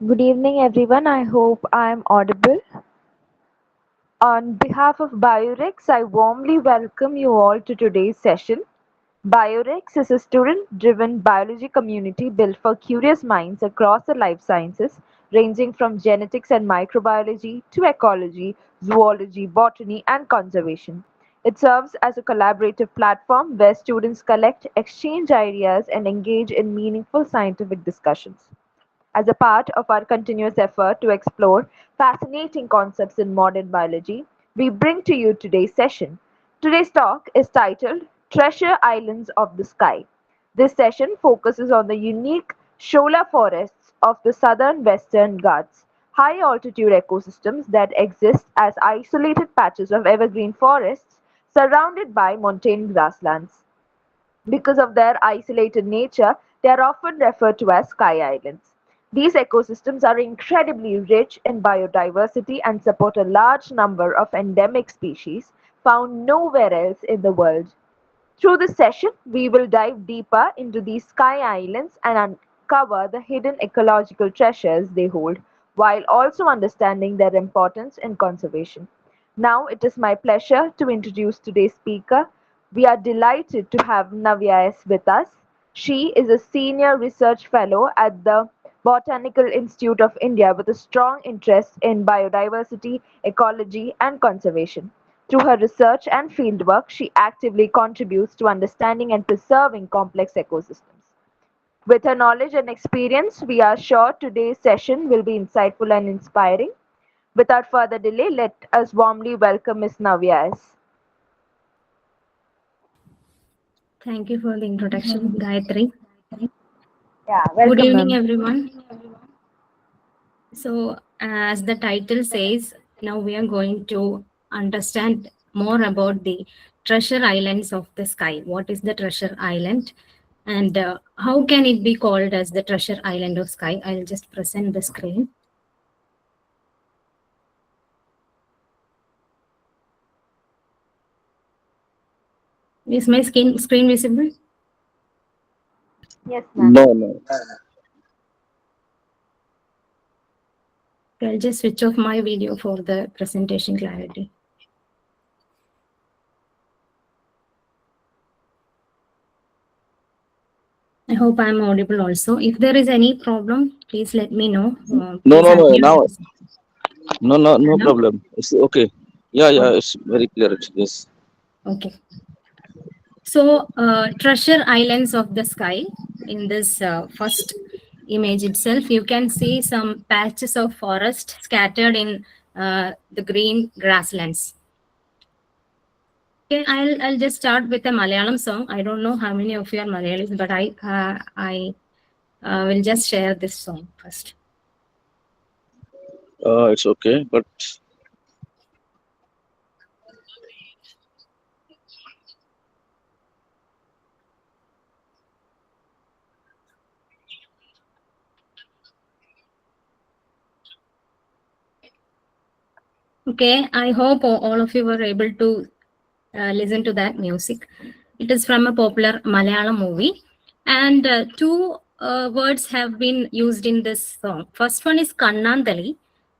Good evening, everyone. I hope I am audible. On behalf of Biorix, I warmly welcome you all to today's session. Biorix is a student driven biology community built for curious minds across the life sciences, ranging from genetics and microbiology to ecology, zoology, botany, and conservation. It serves as a collaborative platform where students collect, exchange ideas, and engage in meaningful scientific discussions. As a part of our continuous effort to explore fascinating concepts in modern biology, we bring to you today's session. Today's talk is titled Treasure Islands of the Sky. This session focuses on the unique Shola forests of the Southern Western Ghats, high altitude ecosystems that exist as isolated patches of evergreen forests surrounded by montane grasslands. Because of their isolated nature, they are often referred to as sky islands. These ecosystems are incredibly rich in biodiversity and support a large number of endemic species found nowhere else in the world. Through this session, we will dive deeper into these sky islands and uncover the hidden ecological treasures they hold, while also understanding their importance in conservation. Now, it is my pleasure to introduce today's speaker. We are delighted to have NAVYA S with us. She is a senior research fellow at the Botanical Institute of India with a strong interest in biodiversity, ecology, and conservation. Through her research and fieldwork, she actively contributes to understanding and preserving complex ecosystems. With her knowledge and experience, we are sure today's session will be insightful and inspiring. Without further delay, let us warmly welcome Ms. Navya S. Thank you for the introduction, Gayatri. Yeah, Good welcome, evening, ma'am. everyone. So, as the title says, now we are going to understand more about the treasure islands of the sky. What is the treasure island? And how can it be called as the treasure island of sky? I'll just present the screen. Is my screen visible? Yes, ma'am. No, no. I'll just switch off my video for the presentation clarity. I hope I'm audible also. If there is any problem, please let me know. No, Please no, no. unmute Now, yourself. no, no, no Now? problem. It's okay. Yeah, yeah. Oh, It's very clear. Yes. okay. So, treasure islands of the sky. In this first image itself, you can see some patches of forest scattered in the green grasslands. Okay, I'll just start with a Malayalam song. I don't know how many of you are Malayalis, but I will just share this song first. It's okay. But Okay, I hope all of you were able to listen to that music. It is from a popular Malayalam movie, and two words have been used in this song. First one is Kannandali.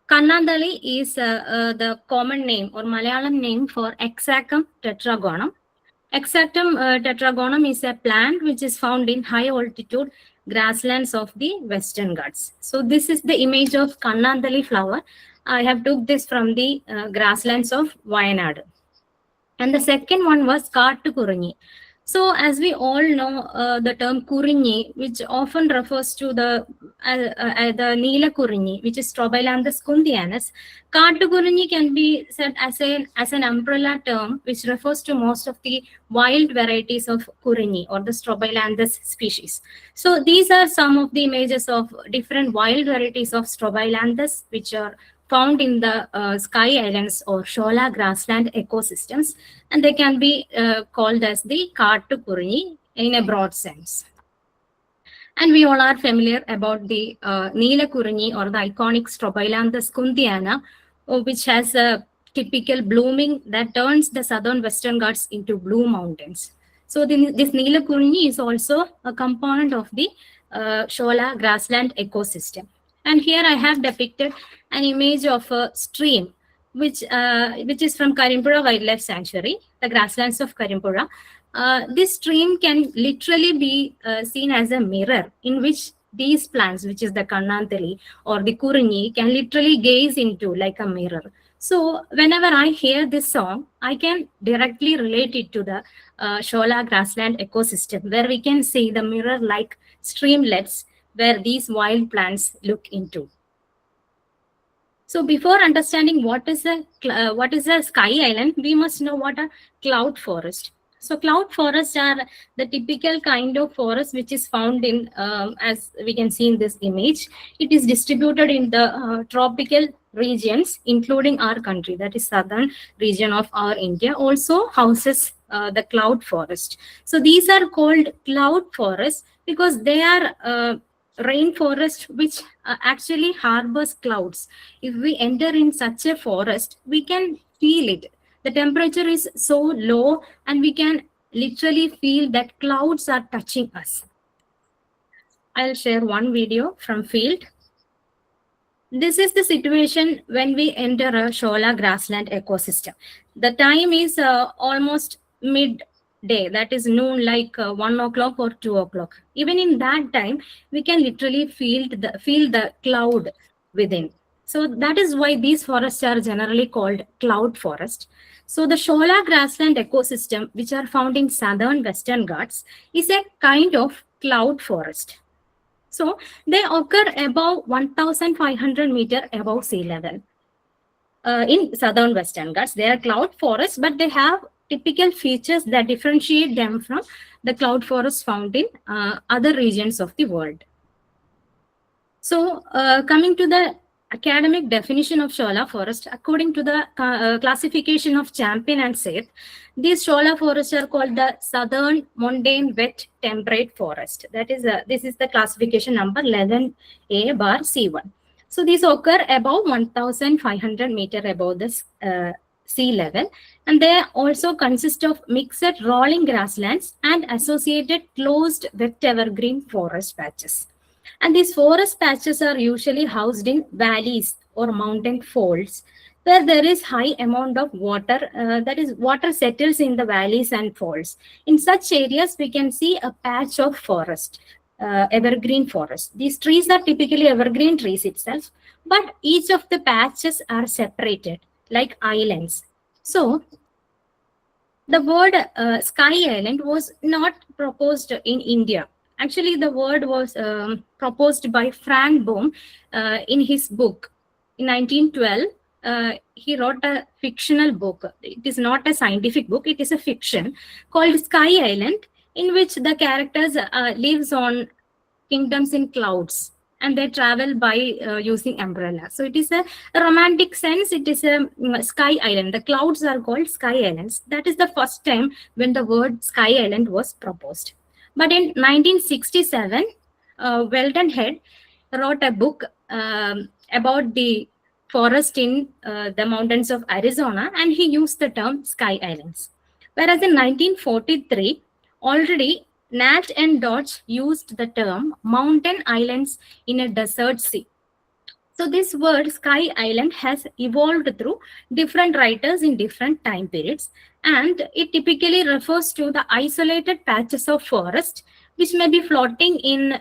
Kannandali is the common name or Malayalam name for Exacum tetragonum. Exactum tetragonum is a plant which is found in high altitude grasslands of the Western Ghats. So this is the image of Kannandali flower. I have took this from the grasslands of Wayanad. And the second one was Kaattukurinji. So, as we all know, the term Kurinji, which often refers to the Neela Kurinji, which is Strobilanthes kundianus, Kaattukurinji can be said as an umbrella term, which refers to most of the wild varieties of Kurinji or the Strobilanthes species. So, these are some of the images of different wild varieties of Strobilanthes, which are found in the sky islands or Shola grassland ecosystems, and they can be called as the Kaattukurinji in a broad sense. And we all are familiar about the Neela Kurinji or the iconic Strobilanthes kundiana, which has a typical blooming that turns the southern Western Ghats into blue mountains. So this Neela Kurinji is also a component of the Shola grassland ecosystem. And here I have depicted an image of a stream, which is from Karimpura Wildlife Sanctuary, the grasslands of Karimpura. This stream can literally be seen as a mirror in which these plants, which is the Kannantali or the Kurinyi, can literally gaze into like a mirror. So whenever I hear this song, I can directly relate it to the Shola grassland ecosystem, where we can see the mirror-like streamlets where these wild plants look into. So before understanding what is a sky island, we must know what a cloud forest. So cloud forests are the typical kind of forest which is found in, as we can see in this image, it is distributed in the tropical regions, including our country, that is southern region of our India, also houses the cloud forest. So these are called cloud forests because they are rainforest which actually harbors clouds. If we enter in such a forest, we can feel it. The temperature is so low and we can literally feel that clouds are touching us. I'll share one video from field. This is the situation when we enter a Shola grassland ecosystem. The time is almost midday, that is noon, like 1 o'clock or 2 o'clock. Even in that time, we can literally feel the cloud within. So that is why these forests are generally called cloud forest. So the Shola grassland ecosystem, which are found in Southern Western Ghats, is a kind of cloud forest. So they occur above 1,500 meter above sea level. In Southern Western Ghats, they are cloud forests, but they have typical features that differentiate them from the cloud forests found in other regions of the world. So coming to the academic definition of Shola forest, according to the classification of Champion and Seth, these Shola forests are called the Southern Montane Wet Temperate Forest. That is, this is the classification number 11A/C1. So these occur above 1,500 meter above the sea level, and they also consist of mixed rolling grasslands and associated closed wet evergreen forest patches. And these forest patches are usually housed in valleys or mountain folds where there is high amount of water, that is water settles in the valleys and folds. In such areas, we can see a patch of forest, evergreen forest. These trees are typically evergreen trees itself, but each of the patches are separated like islands. So the word sky island was not proposed in India. Actually, the word was proposed by Frank Bohm in his book in 1912. He wrote a fictional book. It is not a scientific book. It is a fiction called Sky Island, in which the characters lives on kingdoms in clouds and they travel by using umbrella. So it is a romantic sense. It is a sky island. The clouds are called sky islands. That is the first time when the word sky island was proposed. But in 1967, Weldon Head wrote a book about the forest in the mountains of Arizona, and he used the term sky islands. Whereas in 1943, already Nat and Dodge used the term mountain islands in a desert sea. So this word sky island has evolved through different writers in different time periods, and it typically refers to the isolated patches of forest which may be floating in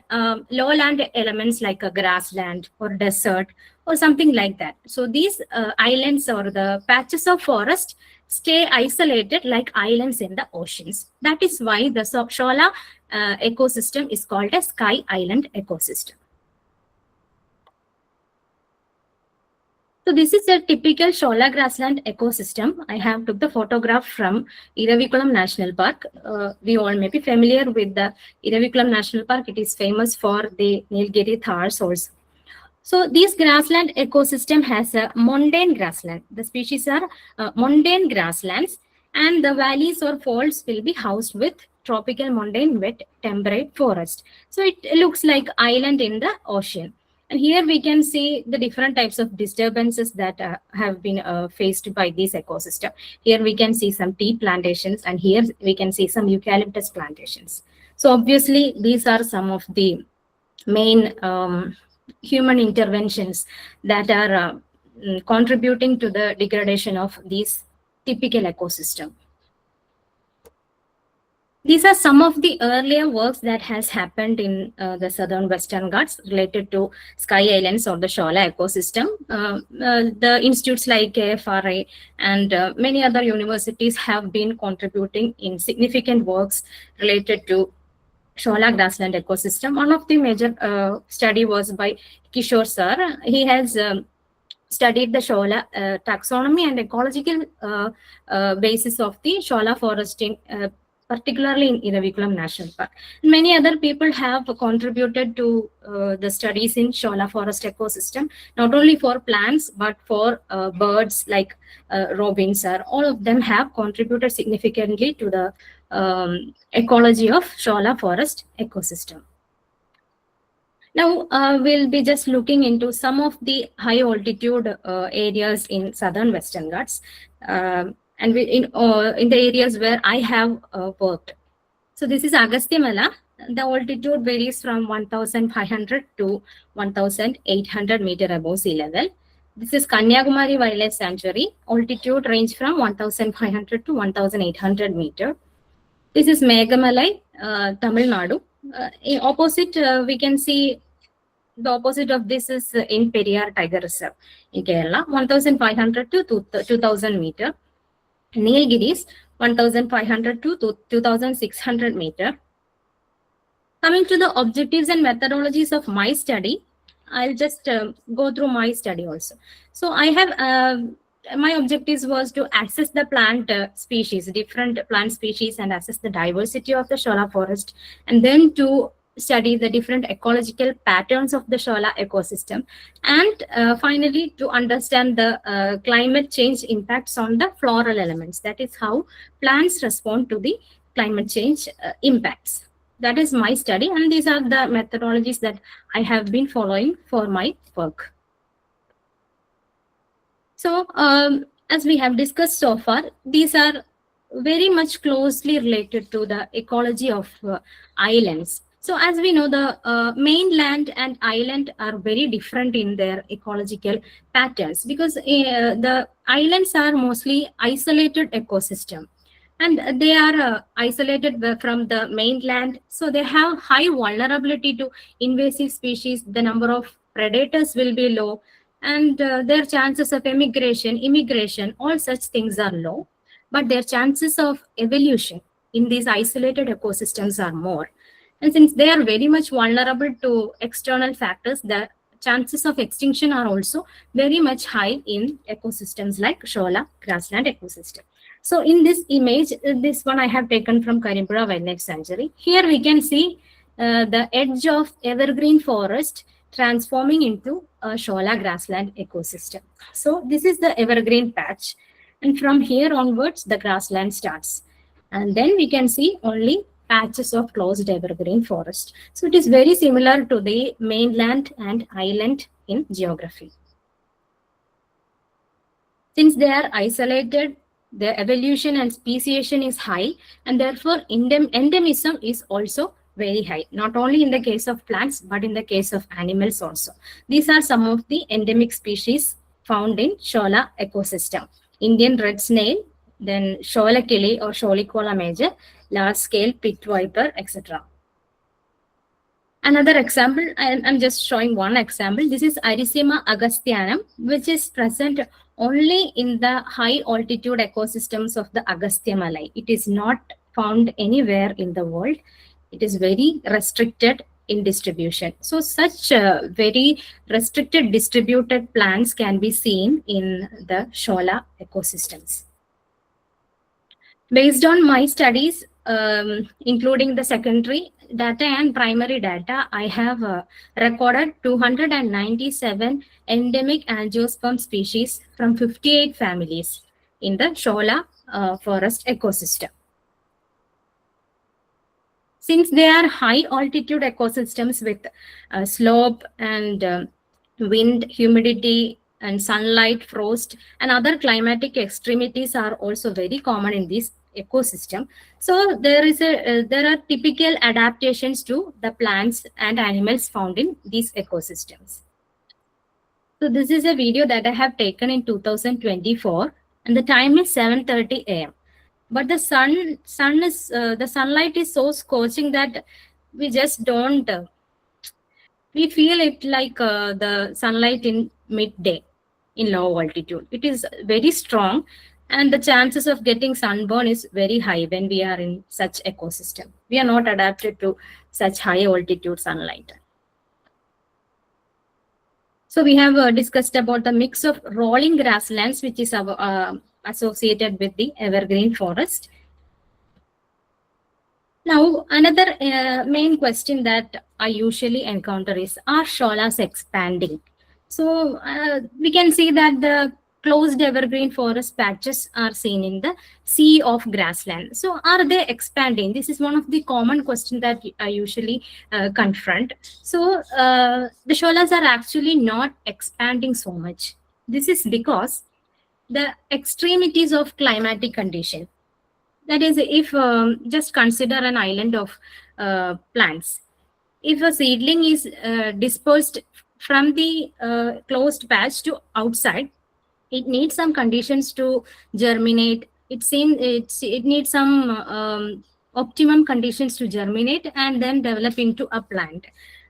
lowland elements like a grassland or desert or something like that. So these islands or the patches of forest stay isolated like islands in the oceans. That is why the Shola ecosystem is called a sky island ecosystem. So this is a typical Shola grassland ecosystem. I have took the photograph from Iravikulam National Park. We all may be familiar with the Iravikulam National Park. It is famous for the Nilgiri Thars also. So this grassland ecosystem has a montane grassland. The species are montane grasslands, and the valleys or folds will be housed with tropical montane wet temperate forest. So it looks like island in the ocean. And here we can see the different types of disturbances that have been faced by this ecosystem. Here we can see some tea plantations, and here we can see some eucalyptus plantations. So obviously these are some of the main human interventions that are contributing to the degradation of these typical ecosystem. These are some of the earlier works that has happened in the Southern Western Ghats related to sky islands or the Shola ecosystem. The institutes like KFRA and many other universities have been contributing in significant works related to Shola grassland ecosystem. One of the major study was by Kishore sir. He has studied the Shola taxonomy and ecological basis of the Shola foresting, particularly in Iravakulam National Park. Many other people have contributed to the studies in Shola forest ecosystem, not only for plants, but for birds like robins. All of them have contributed significantly to the ecology of Shola forest ecosystem. Now, we'll be just looking into some of the high altitude areas in Southern Western Ghats, and in the areas where I have worked. So this is Agastya Mala. The altitude varies from 1,500 to 1,800 meter above sea level. This is Kanyakumari Wildlife Sanctuary. Altitude range from 1,500 to 1,800 meter. This is Megamalai, Tamil Nadu. Opposite, we can see the opposite of this is in Periyar Tiger Reserve in Kerala, 1,500 to 2,000 meter. Nilgiris, 1,500 to 2,600 meter. Coming to the objectives and methodologies of my study, I'll just go through my study also. So I have my objectives was to assess the plant species, different plant species, and assess the diversity of the Shola forest, and then to study the different ecological patterns of the Shola ecosystem, and finally to understand the climate change impacts on the floral elements. That is how plants respond to the climate change impacts. That is my study, and these are the methodologies that I have been following for my work. So, as we have discussed so far, these are very much closely related to the ecology of islands. So, as we know, the mainland and island are very different in their ecological patterns, because the islands are mostly isolated ecosystem, and they are isolated from the mainland. So, they have high vulnerability to invasive species. The number of predators will be low, and their chances of immigration, all such things are low, but their chances of evolution in these isolated ecosystems are more. And since they are very much vulnerable to external factors, the chances of extinction are also very much high in ecosystems like Shola grassland ecosystem. So in this image, this one I have taken from Karimpura Wildlife Sanctuary. Here we can see the edge of evergreen forest transforming into a Shola grassland ecosystem. So this is the evergreen patch, and from here onwards the grassland starts, and then we can see only patches of closed evergreen forest. So it is very similar to the mainland and island in geography. Since they are isolated, their evolution and speciation is high, and therefore endemism is also very high, not only in the case of plants, but in the case of animals also. These are some of the endemic species found in Shola ecosystem. Indian red snail, then Shola kili or Sholicola major, large scale pit viper, etc. Another example, I'm just showing one example. This is Erythema agastyanum, which is present only in the high altitude ecosystems of the Agastya Malai. It is not found anywhere in the world. It is very restricted in distribution. So such very restricted distributed plants can be seen in the Shola ecosystems. Based on my studies, including the secondary data and primary data, I have recorded 297 endemic angiosperm species from 58 families in the Shola forest ecosystem. Since they are high altitude ecosystems with slope and wind, humidity, and sunlight, frost, and other climatic extremities are also very common in these ecosystem. So there are typical adaptations to the plants and animals found in these ecosystems. So this is a video that I have taken in 2024, and the time is 7:30 a.m. But the sunlight is so scorching that we just don't we feel it like the sunlight in midday in low altitude. It is very strong, and the chances of getting sunburn is very high when we are in such ecosystem. We are not adapted to such high altitude sunlight. So we have discussed about the mix of rolling grasslands, which is associated with the evergreen forest. Now, another main question that I usually encounter is, are sholas expanding? So we can see that the closed evergreen forest patches are seen in the sea of grassland. So are they expanding? This is one of the common questions that I usually confront. So the sholas are actually not expanding so much. This is because the extremities of climatic condition, that is, if just consider an island of plants. If a seedling is dispersed from the closed patch to outside, it needs some conditions to germinate. It needs some optimum conditions to germinate and then develop into a plant.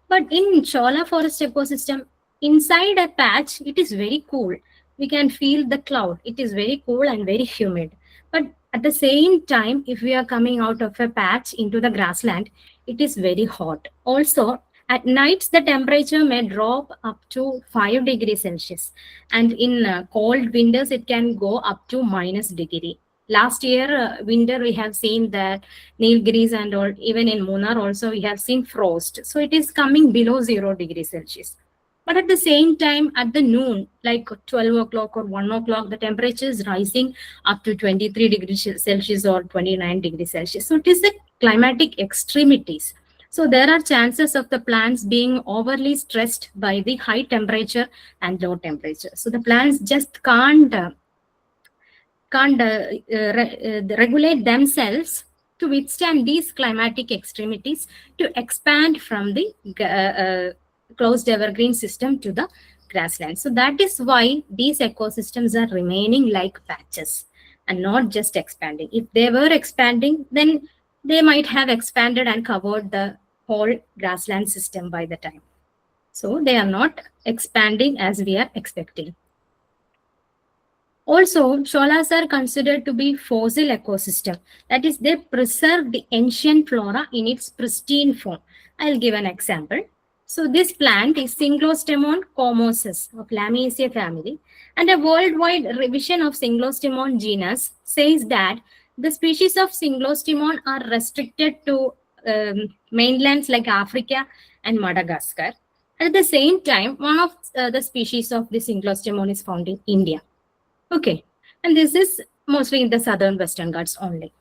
But in Shola forest ecosystem, inside a patch, it is very cool. We can feel the cloud. It is very cool and very humid. But at the same time, if we are coming out of a patch into the grassland, it is very hot. Also, at nights, the temperature may drop up to 5 degrees Celsius. And in cold winters, it can go up to -degree. Last year, winter, we have seen that Nilgiris and all, even in Munnar also, we have seen frost. So it is coming below 0 degrees Celsius. But at the same time, at the noon, like 12 o'clock or 1 o'clock, the temperature is rising up to 23 degrees Celsius or 29 degrees Celsius. So it is the climatic extremities. So there are chances of the plants being overly stressed by the high temperature and low temperature. So the plants just can't regulate themselves to withstand these climatic extremities to expand from the closed evergreen system to the grassland. So that is why these ecosystems are remaining like patches and not just expanding. If they were expanding, then they might have expanded and covered the whole grassland system by the time. So they are not expanding as we are expecting. Also, sholas are considered to be fossil ecosystem. That is, they preserve the ancient flora in its pristine form. I'll give an example. So this plant is Synglostemon commosus of Lamiaceae family, and a worldwide revision of Synglostemon genus says that the species of Synglostemon are restricted to mainlands like Africa and Madagascar. At the same time, one of the species of the Synglostemon is found in India. Okay, and this is mostly in the Southern Western Ghats only.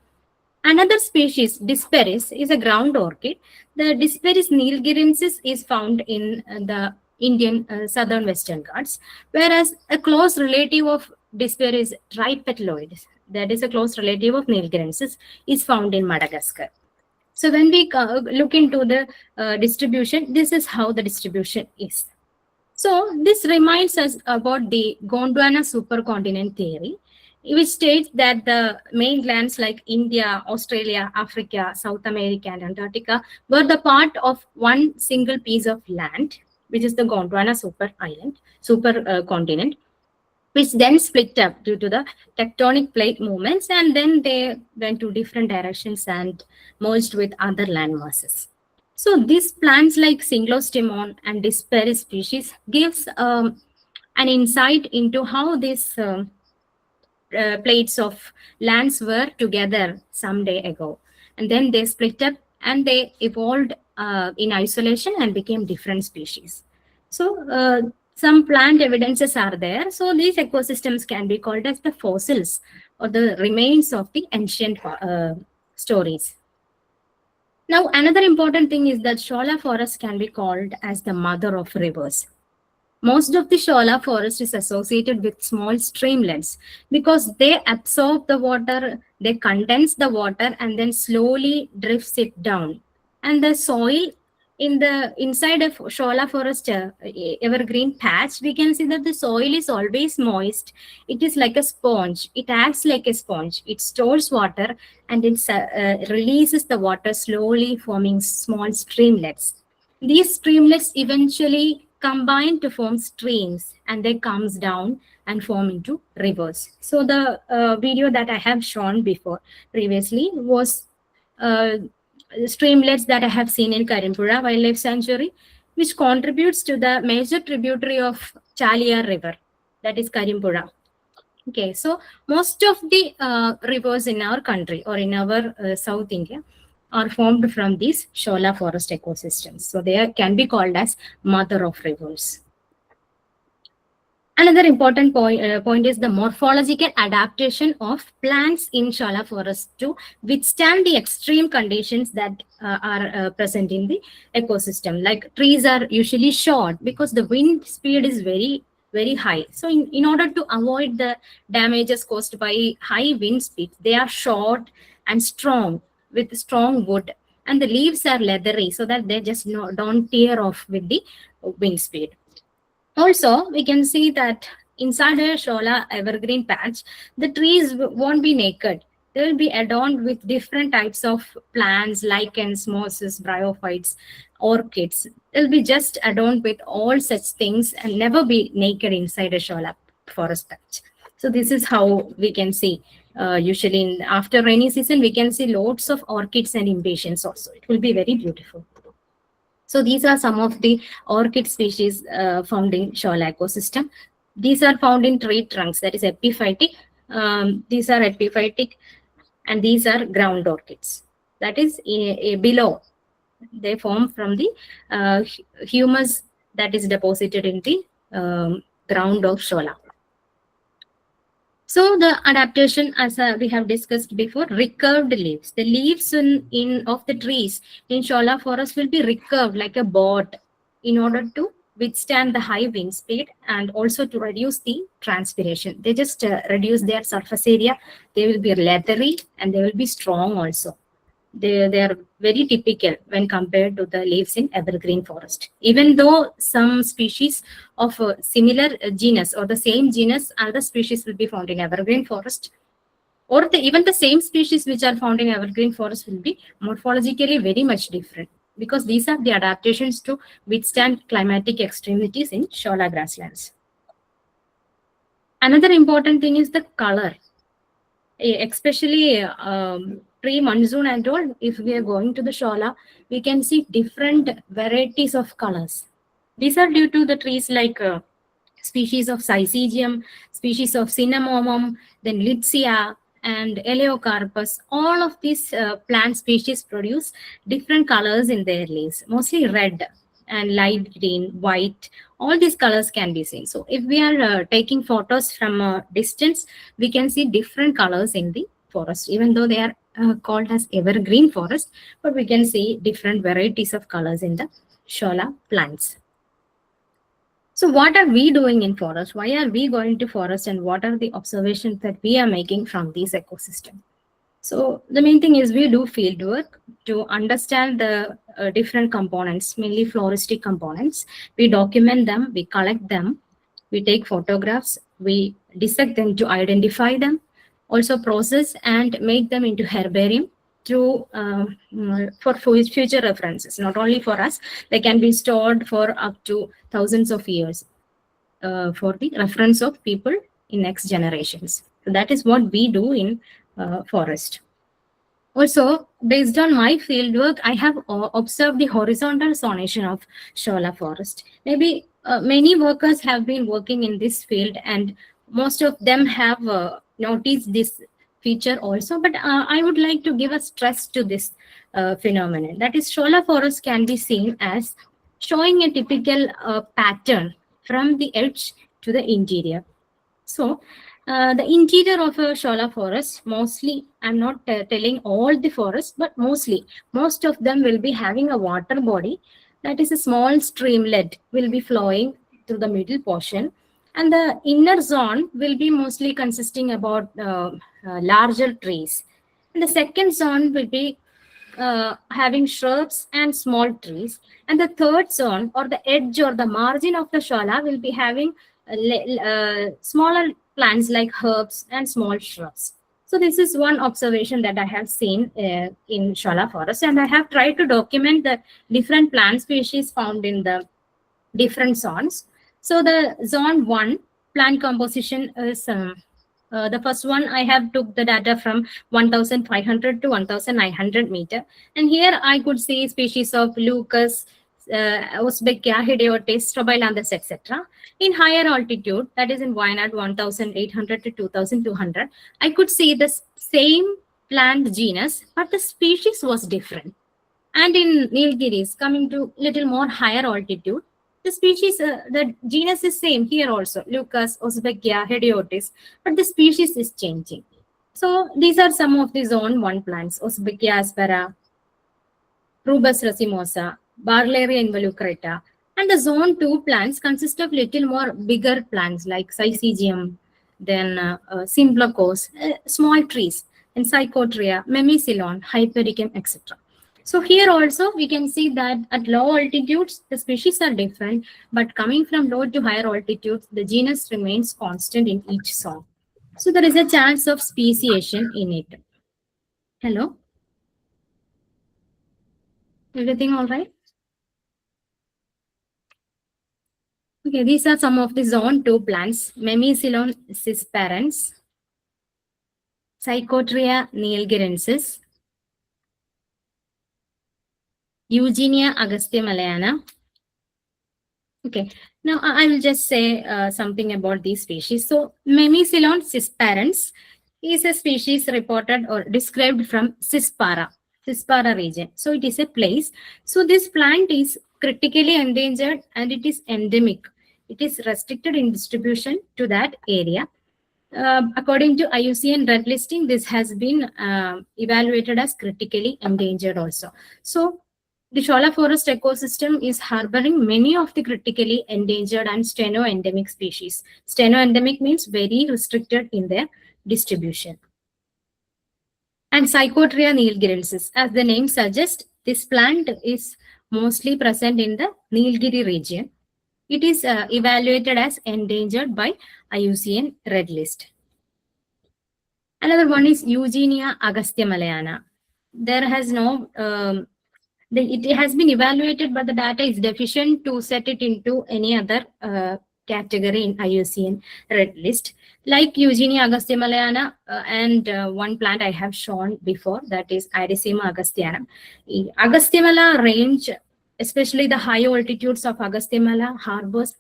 Another species, Disperis, is a ground orchid. The Disperis nilgirensis is found in the Indian Southern Western Ghats, whereas a close relative of Disperis tripetaloides, that is a close relative of nilgirensis, is found in Madagascar. So when we look into the distribution, this is how the distribution is. So this reminds us about the Gondwana supercontinent theory, which states that the mainlands like India, Australia, Africa, South America, and Antarctica were the part of one single piece of land, which is the Gondwana supercontinent, which then split up due to the tectonic plate movements, and then they went to different directions and merged with other land masses. So these plants like Synglostemon and Disperis species gives an insight into how these plates of lands were together some day ago, and then they split up and they evolved in isolation and became different species. So some plant evidences are there. So these ecosystems can be called as the fossils or the remains of the ancient stories. Now, another important thing is that Shola forest can be called as the mother of rivers. Most of the Shola forest is associated with small streamlets because they absorb the water, they condense the water, and then slowly drifts it down. And the soil in the inside of Shola forest evergreen patch, we can see that the soil is always moist. It is like a sponge. It acts like a sponge. It stores water and it releases the water slowly, forming small streamlets. These streamlets eventually combine to form streams and they comes down and form into rivers. So the video that I have shown before previously was uh, streamlets that I have seen in Karimpura Wildlife Sanctuary, which contributes to the major tributary of Chalia River, that is Karimpura. Okay, so most of the rivers in our country or in our South India are formed from these Shola forest ecosystems. So they can be called as mother of rivers. Another important point is the morphological adaptation of plants in Shola forest to withstand the extreme conditions that are present in the ecosystem. Like trees are usually short because the wind speed is very high. So in order to avoid the damages caused by high wind speed, they are short and strong with strong wood. And the leaves are leathery so that they just don't tear off with the wind speed. Also, we can see that inside a Shola evergreen patch, the trees won't be naked. They will be adorned with different types of plants, lichens, mosses, bryophytes, orchids. They'll be just adorned with all such things and never be naked inside a Shola forest patch. So this is how we can see. Usually, after rainy season, we can see lots of orchids and impatiens also. It will be very beautiful. So these are some of the orchid species found in Shola ecosystem. These are found in tree trunks, that is epiphytic. These are epiphytic, and these are ground orchids. That is below. They form from the humus that is deposited in the ground of Shola. So the adaptation, as we have discussed before, recurved leaves. The leaves in of the trees in Shola forest will be recurved like a board in order to withstand the high wind speed and also to reduce the transpiration. They just reduce their surface area. They will be leathery and they will be strong also. They are very typical when compared to the leaves in evergreen forest. Even though some species of similar genus or the same genus, other species will be found in evergreen forest, or even the same species which are found in evergreen forest will be morphologically very much different because these are the adaptations to withstand climatic extremities in Shola grasslands. Another important thing is the color, especially pre-monsoon and all. If we are going to the Shola, we can see different varieties of colors. These are due to the trees like species of Syzygium, species of Cinnamomum, then Litsea, and Eleocarpus. All of these plant species produce different colors in their leaves, mostly red and light green, white. All these colors can be seen. So if we are taking photos from a distance, we can see different colors in the forest, even though they are called as evergreen forest, but we can see different varieties of colors in the Shola plants. So what are we doing in forest? Why are we going to forest and what are the observations that we are making from these ecosystems? So the main thing is we do field work to understand the different components, mainly floristic components. We document them, we collect them, we take photographs, we dissect them to identify them, also process and make them into herbarium to for future references. Not only for us, they can be stored for up to thousands of years for the reference of people in next generations. So that is what we do in forest. Also, based on my field work, I have observed the horizontal zonation of Shola forest. Maybe many workers have been working in this field and most of them have noticed this feature also, but I would like to give a stress to this phenomenon. That is, Shola forest can be seen as showing a typical pattern from the edge to the interior. So, the interior of a Shola forest, mostly, I'm not telling all the forests, but mostly, most of them will be having a water body, that is a small streamlet will be flowing through the middle portion. And the inner zone will be mostly consisting about larger trees. And the second zone will be having shrubs and small trees. And the third zone, or the edge or the margin of the shola, will be having smaller plants like herbs and small shrubs. So this is one observation that I have seen in shola forest, and I have tried to document the different plant species found in the different zones. So the zone 1 plant composition is the first one. I have took the data from 1500 to 1900 meter, and here I could see species of Lucas, Osbeckia, Hidiotis, Strobilanthus, etc. In higher altitude, that is in Wayanad 1800 to 2200, I could see the same plant genus, but the species was different. And in Nilgiris, coming to little more higher altitude, the species, the genus is same here also, Lucas, Osbeckia, Hediotis, but the species is changing. So these are some of the zone 1 plants: Osbeckia aspera, Rubus racemosa, Barleria involucrata. And the zone 2 plants consist of little more bigger plants like Syzygium, then Symplecos, small trees, and Psychotria, Memicillon, Hypericum, etc. So here also we can see that at low altitudes, the species are different, but coming from low to higher altitudes, the genus remains constant in each zone. So there is a chance of speciation in it. Hello? Everything all right? Okay, these are some of the zone 2 plants: Memicillon cisparens, Psychotria nilgirensis, Eugenia agastyamalana. Okay, now I will just say something about these species. So Memicillon cisparens is a species reported or described from Cispara region. So it is a place. So this plant is critically endangered and it is endemic. It is restricted in distribution to that area. According to IUCN red listing, this has been evaluated as critically endangered also. So the Shola forest ecosystem is harboring many of the critically endangered and steno-endemic species. Steno-endemic means very restricted in their distribution. And Psychotria nilgirensis, as the name suggests, this plant is mostly present in the Nilgiri region. It is evaluated as endangered by IUCN red list. Another one is Eugenia agastyamalana. There has no it has been evaluated, but the data is deficient to set it into any other category in IUCN red list. Like Eugenia agastyamalana and one plant I have shown before, that is Irisima agastyanum. Agasthyamala range, especially the high altitudes of Agasthyamala, harbors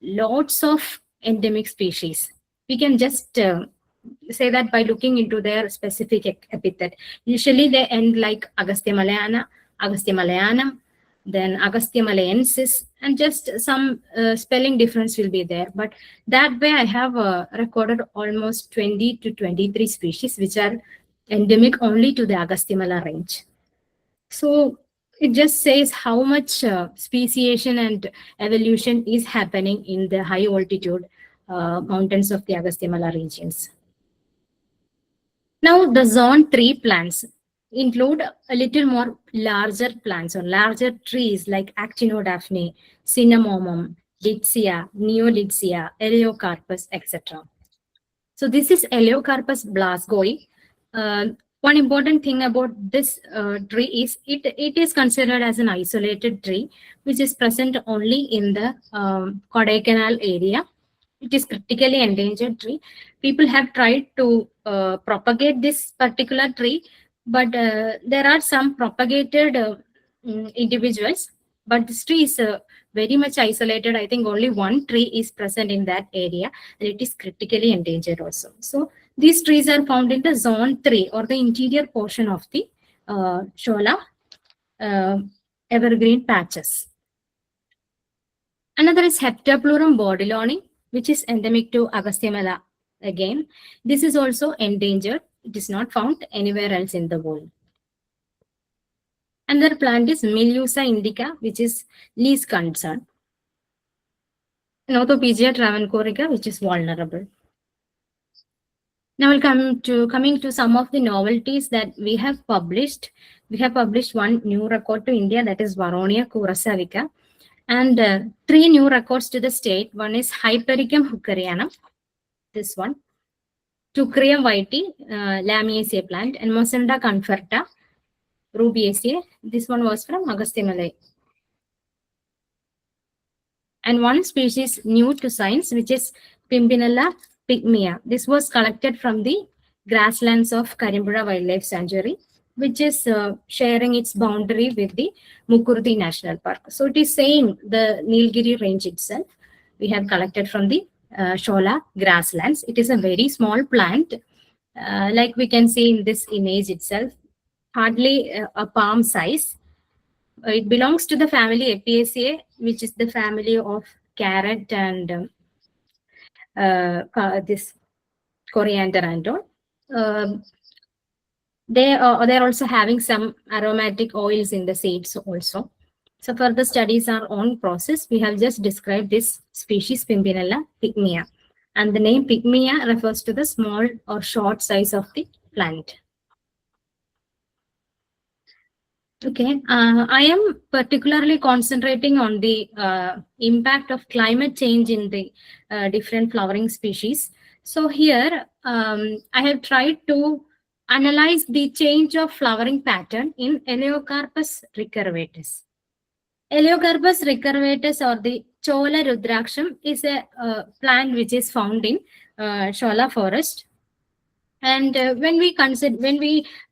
lots of endemic species. We can just say that by looking into their specific epithet. Usually they end like Agasthyamaliana, Agasthyamalianum, then Agasthyamaliensis, and just some spelling difference will be there. But that way I have recorded almost 20 to 23 species which are endemic only to the Agasthyamala range. So it just says how much speciation and evolution is happening in the high altitude mountains of the Agasthyamala regions. Now the zone 3 plants include a little more larger plants or larger trees like Actinodaphne, Cinnamomum, Litsea, Neolitsia, Eleocarpus, etc. So this is Eleocarpus blasgoi. One important thing about this tree is it is considered as an isolated tree, which is present only in the Kodaikanal area. It is critically endangered tree. People have tried to propagate this particular tree, but there are some propagated individuals, but this tree is very much isolated. I think only one tree is present in that area, and it is critically endangered also. So these trees are found in the zone 3 or the interior portion of the Shola evergreen patches. Another is Heptaplurum bordiloni, which is endemic to Agasthyamala. Again, this is also endangered. It is not found anywhere else in the world. Another plant is Miliusa indica, which is least concern. Orthopegia travancoreica, which is vulnerable. Now we'll coming to some of the novelties that we have published. We have published one new record to India, that is Varonia curasavica, and three new records to the state. One is Hypericum hookerianum, this one, Tucrium whitey, Lamiaceae plant, and Mosenda conferta, Rubiaceae. This one was from Agastyamalai. And one species new to science, which is Pimpinella pygmea. This was collected from the grasslands of Karimbura Wildlife Sanctuary, which is sharing its boundary with the Mukurdi National Park. So it is saying the Nilgiri range itself. We have collected from the Shola grasslands. It is a very small plant, like we can see in this image itself, hardly a palm size. It belongs to the family Apiaceae, which is the family of carrot and this coriander and all. They're also having some aromatic oils in the seeds also. So further studies are on process. We have just described this species Pimpinella pygmea, and the name pygmea refers to the small or short size of the plant. Okay, I am particularly concentrating on the impact of climate change in the different flowering species. So here, I have tried to analyze the change of flowering pattern in Eleocarpus recurvatus. Eleocarpus recurvatus, or the Chola rudraksham, is a plant which is found in Shola forest. And when we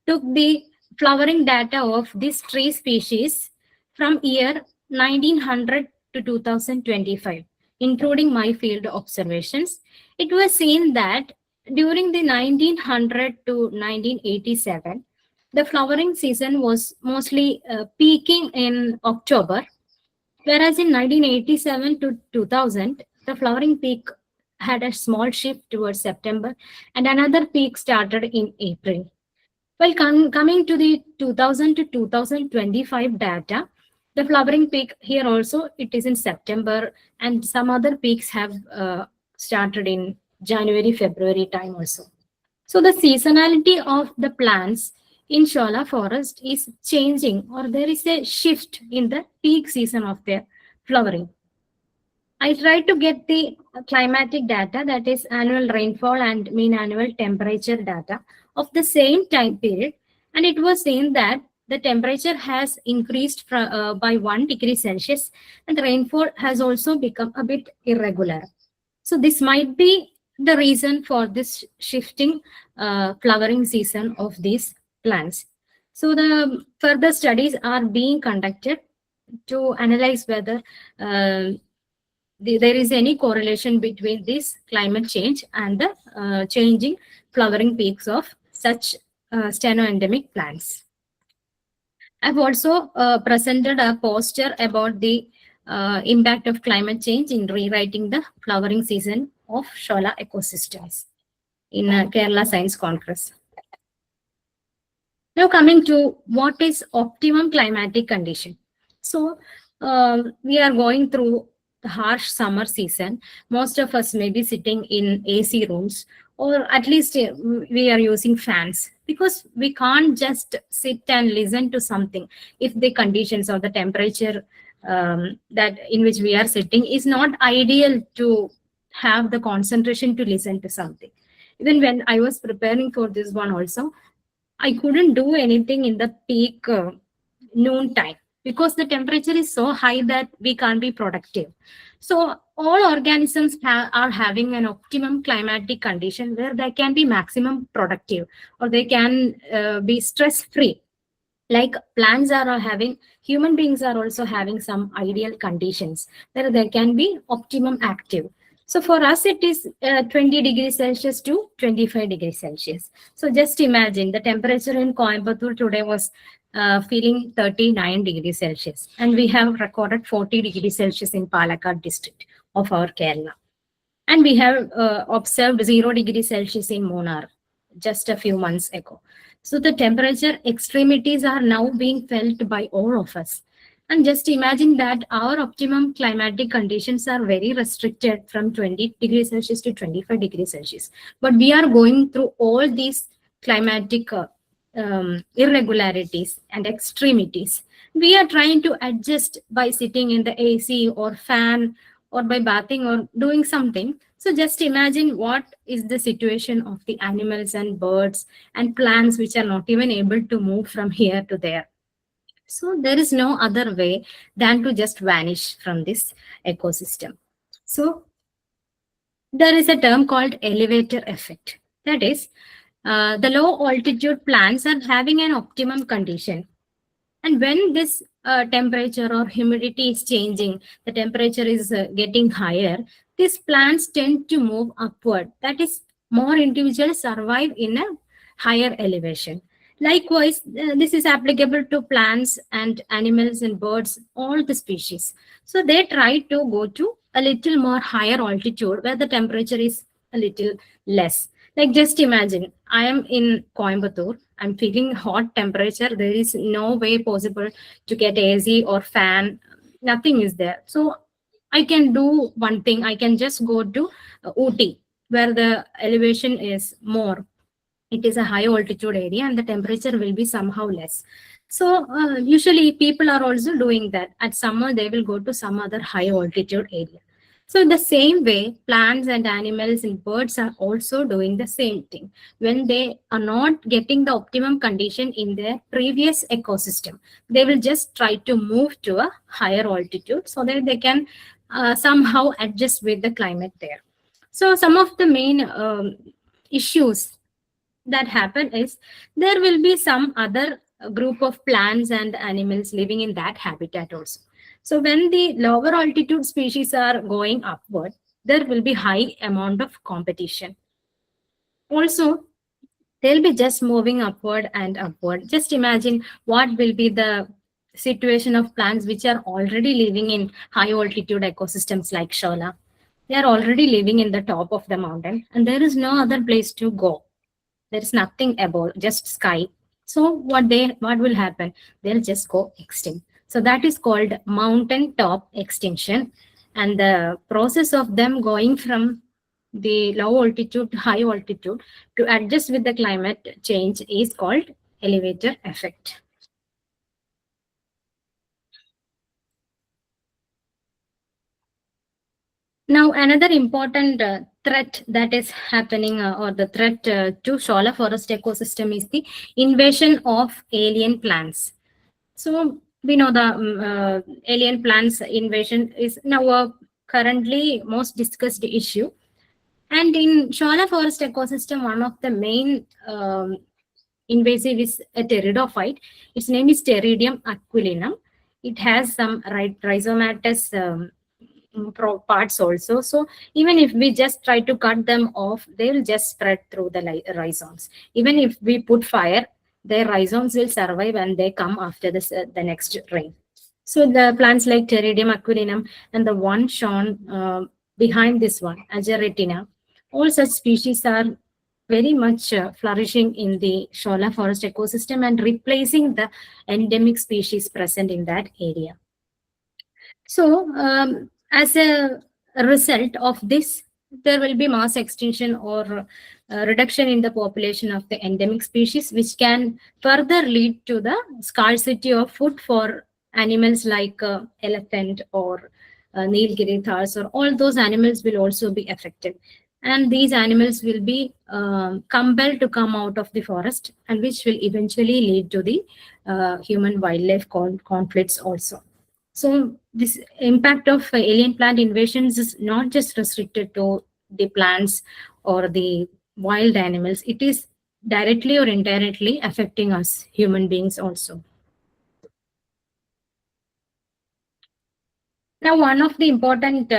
took the flowering data of this tree species from year 1900 to 2025, including my field observations, it was seen that during the 1900 to 1987, the flowering season was mostly peaking in October, whereas in 1987 to 2000, the flowering peak had a small shift towards September, and another peak started in April. Well, coming to the 2000 to 2025 data, the flowering peak here also, it is in September, and some other peaks have started in January, February time also. So the seasonality of the plants in Shola forest is changing, or there is a shift in the peak season of their flowering. I tried to get the climatic data, that is annual rainfall and mean annual temperature data of the same time period, and it was seen that the temperature has increased by 1 degree Celsius, and the rainfall has also become a bit irregular. So this might be the reason for this shifting flowering season of these plants. So the further studies are being conducted to analyze whether there is any correlation between this climate change and the changing flowering peaks of such steno-endemic plants. I've also presented a poster about the impact of climate change in rewriting the flowering season of Shola ecosystems in Kerala Science Congress. Now coming to what is optimum climatic condition. So we are going through the harsh summer season. Most of us may be sitting in AC rooms, or at least we are using fans, because we can't just sit and listen to something if the conditions or the temperature that in which we are sitting is not ideal to have the concentration to listen to something. Even when I was preparing for this one also, I couldn't do anything in the peak noon time, because the temperature is so high that we can't be productive. So all organisms are having an optimum climatic condition where they can be maximum productive, or they can be stress free. Like plants are having, human beings are also having some ideal conditions where they can be optimum active. So for us, it is 20 degrees Celsius to 25 degrees Celsius. So just imagine the temperature in Coimbatore today was feeling 39 degrees Celsius. And we have recorded 40 degrees Celsius in Palakkad district of our Kerala. And we have observed 0 degrees Celsius in Munnar just a few months ago. So the temperature extremities are now being felt by all of us. And just imagine that our optimum climatic conditions are very restricted from 20 degrees Celsius to 25 degrees Celsius. But we are going through all these climatic irregularities and extremities. We are trying to adjust by sitting in the AC or fan or by bathing or doing something. So just imagine what is the situation of the animals and birds and plants which are not even able to move from here to there. So there is no other way than to just vanish from this ecosystem. So there is a term called elevator effect. That is, the low altitude plants are having an optimum condition, and when this temperature or humidity is changing, the temperature is getting higher, these plants tend to move upward. That is, more individuals survive in a higher elevation. Likewise, this is applicable to plants and animals and birds, all the species. So they try to go to a little more higher altitude where the temperature is a little less. Like just imagine, I am in Coimbatore. I'm feeling hot temperature. There is no way possible to get AC or fan. Nothing is there. So I can do one thing. I can just go to Ooty, where the elevation is more. It is a high altitude area and the temperature will be somehow less. So usually people are also doing that. At summer, they will go to some other high altitude area. So in the same way, plants and animals and birds are also doing the same thing. When they are not getting the optimum condition in their previous ecosystem, they will just try to move to a higher altitude so that they can somehow adjust with the climate there. So some of the main issues that happen is there will be some other group of plants and animals living in that habitat also. So when the lower altitude species are going upward, there will be high amount of competition. Also, they'll be just moving upward and upward. Just imagine what will be the situation of plants which are already living in high altitude ecosystems like Shola. They are already living in the top of the mountain and there is no other place to go. There is nothing above, just sky. So what will happen? They'll just go extinct. So that is called mountain top extinction. And the process of them going from the low altitude to high altitude to adjust with the climate change is called elevator effect. Now, another important threat that is happening, or the threat to Shola forest ecosystem, is the invasion of alien plants. So we know the alien plants invasion is now a currently most discussed issue. And in Shola forest ecosystem, one of the main invasive is a pteridophyte. Its name is Pteridium aquilinum. It has some rhizomatous parts also. So even if we just try to cut them off, they will just spread through the rhizomes. Even if we put fire, their rhizomes will survive and they come after this, the next rain. So the plants like Pteridium aquilinum and the one shown behind this one, Ageratina, all such species are very much flourishing in the Shola forest ecosystem and replacing the endemic species present in that area. So, as a result of this, there will be mass extinction or reduction in the population of the endemic species, which can further lead to the scarcity of food for animals like elephant or Nilgiri thars, or all those animals will also be affected. And these animals will be compelled to come out of the forest, and which will eventually lead to the human-wildlife conflicts also. So this impact of alien plant invasions is not just restricted to the plants or the wild animals. It is directly or indirectly affecting us human beings also. Now, one of the important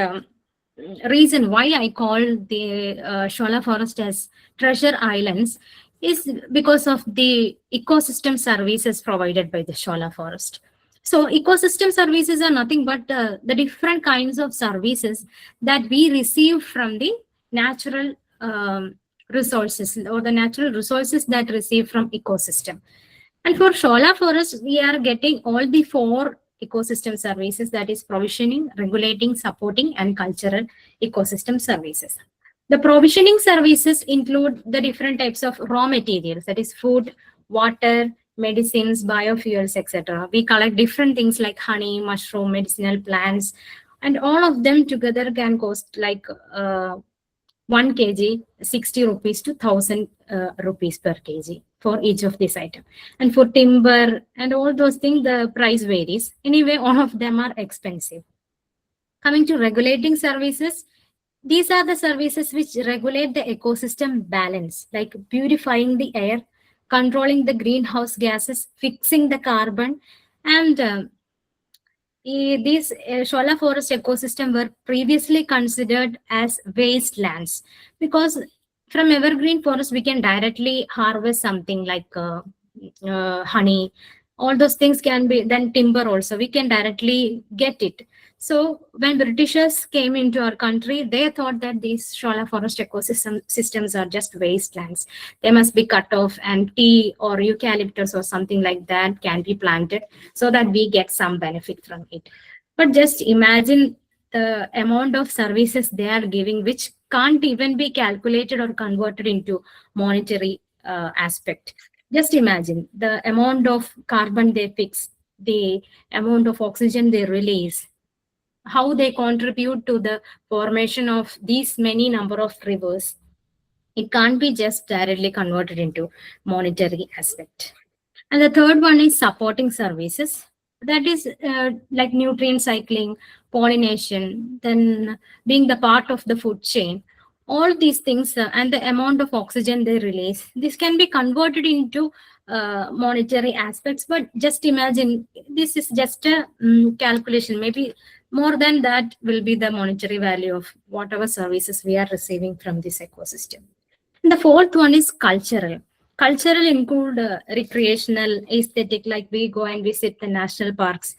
reason why I call the Shola forest as treasure islands is because of the ecosystem services provided by the Shola forest. So ecosystem services are nothing but the different kinds of services that we receive from the natural resources, or the natural resources that receive from ecosystem. And for Shola forest, we are getting all the four ecosystem services, that is provisioning, regulating, supporting, and cultural ecosystem services. The provisioning services include the different types of raw materials, that is food, water, medicines, biofuels, etc. We collect different things like honey, mushroom, medicinal plants, and all of them together can cost like 1 kg 60 rupees to 1000 rupees per kg for each of this item. And for timber and all those things, the price varies. Anyway, all of them are expensive. Coming to regulating services, these are the services which regulate the ecosystem balance, like purifying the air, controlling the greenhouse gases, fixing the carbon, and these Shola forest ecosystem were previously considered as wastelands because from evergreen forest we can directly harvest something like honey. All those things can be, then timber also we can directly get it. So when Britishers came into our country, they thought that these Shola forest ecosystem systems are just wastelands. They must be cut off and tea or eucalyptus or something like that can be planted so that we get some benefit from it. But just imagine the amount of services they are giving, which can't even be calculated or converted into monetary aspect. Just imagine the amount of carbon they fix, the amount of oxygen they release, how they contribute to the formation of these many number of rivers. It can't be just directly converted into monetary aspect. And the third one is supporting services. That is like nutrient cycling, pollination, then being the part of the food chain. All these things and the amount of oxygen they release, this can be converted into monetary aspects. But just imagine, this is just a calculation. Maybe more than that will be the monetary value of whatever services we are receiving from this ecosystem. The fourth one is cultural. Cultural include recreational, aesthetic, like we go and visit the national parks,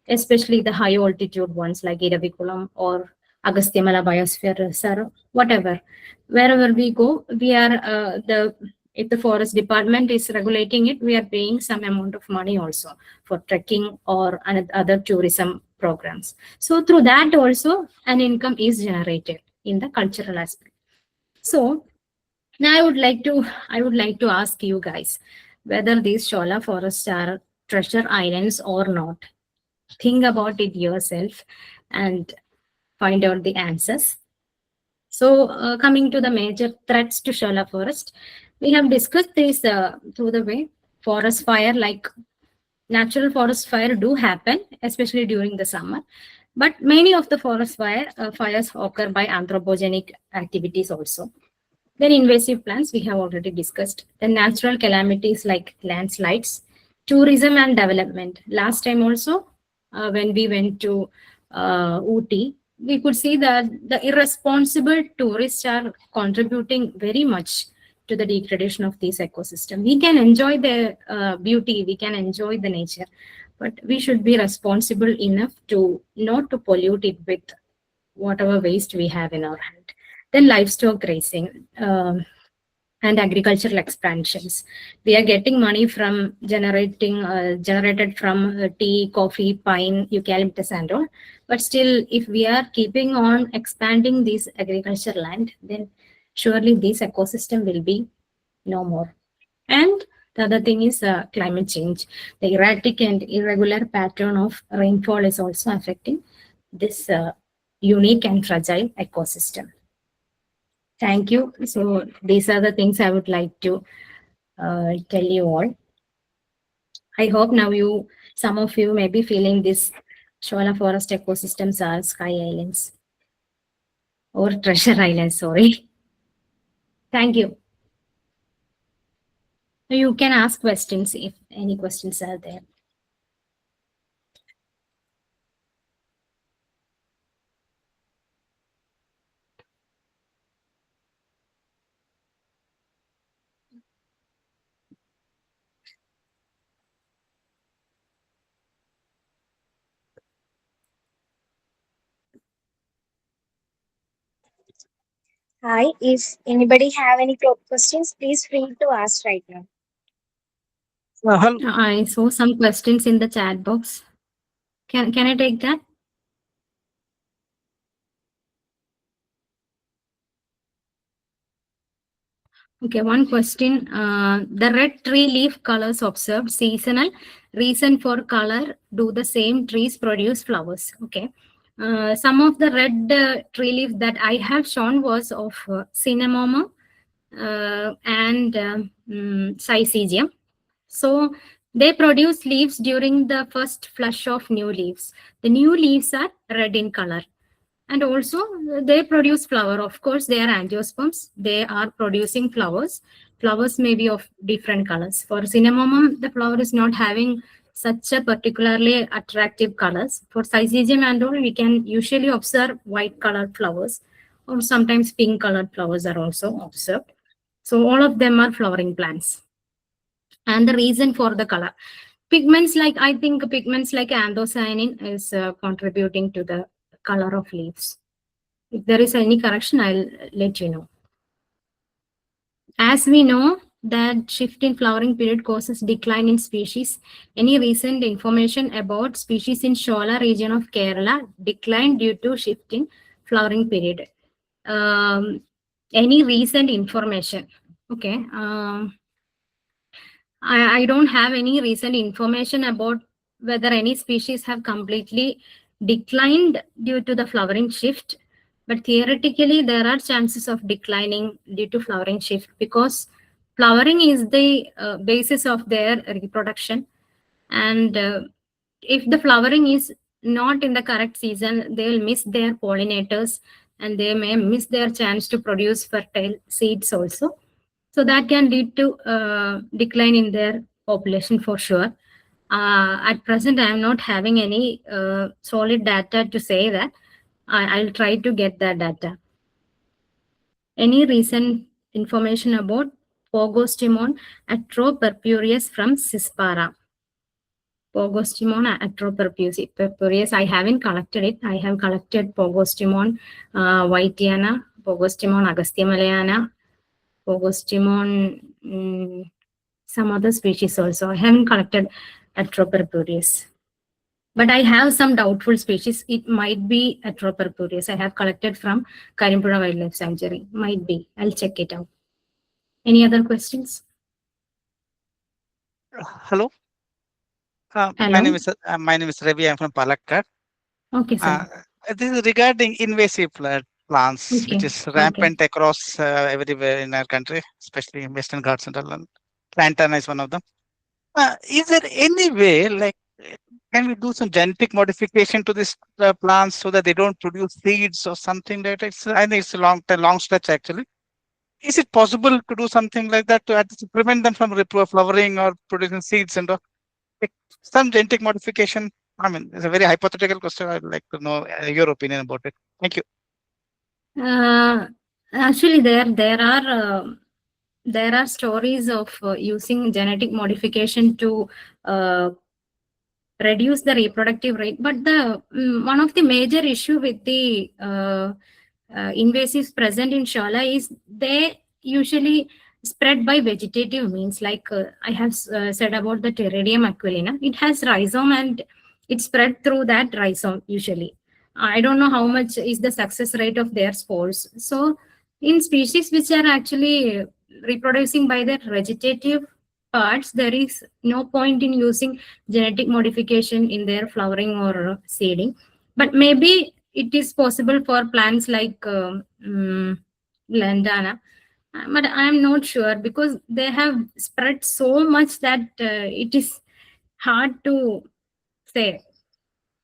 especially the high altitude ones like Iravikulam or Agasthyamala Biosphere Reserve, whatever. Wherever we go, we are if the forest department is regulating it, we are paying some amount of money also for trekking or other tourism programs. So through that also an income is generated in the cultural aspect. So now I would like to ask you guys whether these Shola forests are treasure islands or not. Think about it yourself and find out the answers. So coming to the major threats to Shola forest, we have discussed this through the way forest fire, like natural forest fire do happen, especially during the summer. But many of the forest fires occur by anthropogenic activities also. Then invasive plants, we have already discussed. Then natural calamities like landslides, tourism and development. Last time also, when we went to Ooty, we could see that the irresponsible tourists are contributing very much to the degradation of this ecosystem. We can enjoy the beauty, we can enjoy the nature, but we should be responsible enough to not to pollute it with whatever waste we have in our hand. Then livestock grazing and agricultural expansions. We are getting money from generated from tea, coffee, pine, eucalyptus and all. But still, if we are keeping on expanding this agriculture land, then surely this ecosystem will be no more. And the other thing is climate change. The erratic and irregular pattern of rainfall is also affecting this unique and fragile ecosystem. Thank you. So these are the things I would like to tell you all. I hope now some of you may be feeling this Shola forest ecosystems are sky islands or treasure islands, sorry. Thank you. You can ask questions if any questions are there. Hi, if anybody have any questions, please free to ask right now. I saw some questions in the chat box. Can I take that? Okay, one question. The red tree leaf colors observed seasonal. Reason for color: do the same trees produce flowers? Okay. Some of the red tree leaf that I have shown was of cinnamomum and syzygium. So they produce leaves during the first flush of new leaves. The new leaves are red in color. And also they produce flower. Of course, they are angiosperms. They are producing flowers. Flowers may be of different colors. For cinnamomum, the flower is not having such a particularly attractive colors. For syzygium and all, we can usually observe white colored flowers, or sometimes pink colored flowers are also observed. So all of them are flowering plants. And the reason for the color, pigments like, I think pigments like anthocyanin is contributing to the color of leaves. If there is any correction, I'll let you know. As we know that shift in flowering period causes decline in species, any recent information about species in Shola region of Kerala declined due to shift in flowering period? Any recent information? Okay. I don't have any recent information about whether any species have completely declined due to the flowering shift. But theoretically, there are chances of declining due to flowering shift, because flowering is the basis of their reproduction. And if the flowering is not in the correct season, they will miss their pollinators, and they may miss their chance to produce fertile seeds also. So that can lead to decline in their population for sure. At present, I am not having any solid data to say that. I'll try to get that data. Any recent information about Pogostemon atropurpureus from Cispara? Pogostemon atropurpureus. I haven't collected it. I have collected Pogostemon whitiana, Pogostemon agasthyamaliana, Pogostemon, some other species also. I haven't collected atropurpureus. But I have some doubtful species. It might be atropurpureus. I have collected from Karimpura Wildlife Sanctuary. Might be. I'll check it out. Any other questions? Hello. Hello. My name is Ravi. I'm from Palakkad. Okay, sir. This is regarding invasive plants, which Okay. is rampant across everywhere in our country, especially in Western Ghats and all. And Lantana is one of them. Is there any way, like, can we do some genetic modification to these plants so that they don't produce seeds or something like that? I think it's a long stretch actually. Is it possible to do something like that to prevent them from flowering or producing seeds and all? Like, some genetic modification? I mean, it's a very hypothetical question. I'd like to know your opinion about it. Thank you. Actually, there are stories of using genetic modification to reduce the reproductive rate. But the one of the major issue with the invasives present in Shola is they usually spread by vegetative means. Like I have said about the Pteridium aquilina, it has rhizome and it spread through that rhizome usually. I don't know how much is the success rate of their spores. So in species which are actually reproducing by their vegetative parts, there is no point in using genetic modification in their flowering or seeding. But maybe it is possible for plants like lantana. But I am not sure, because they have spread so much that it is hard to say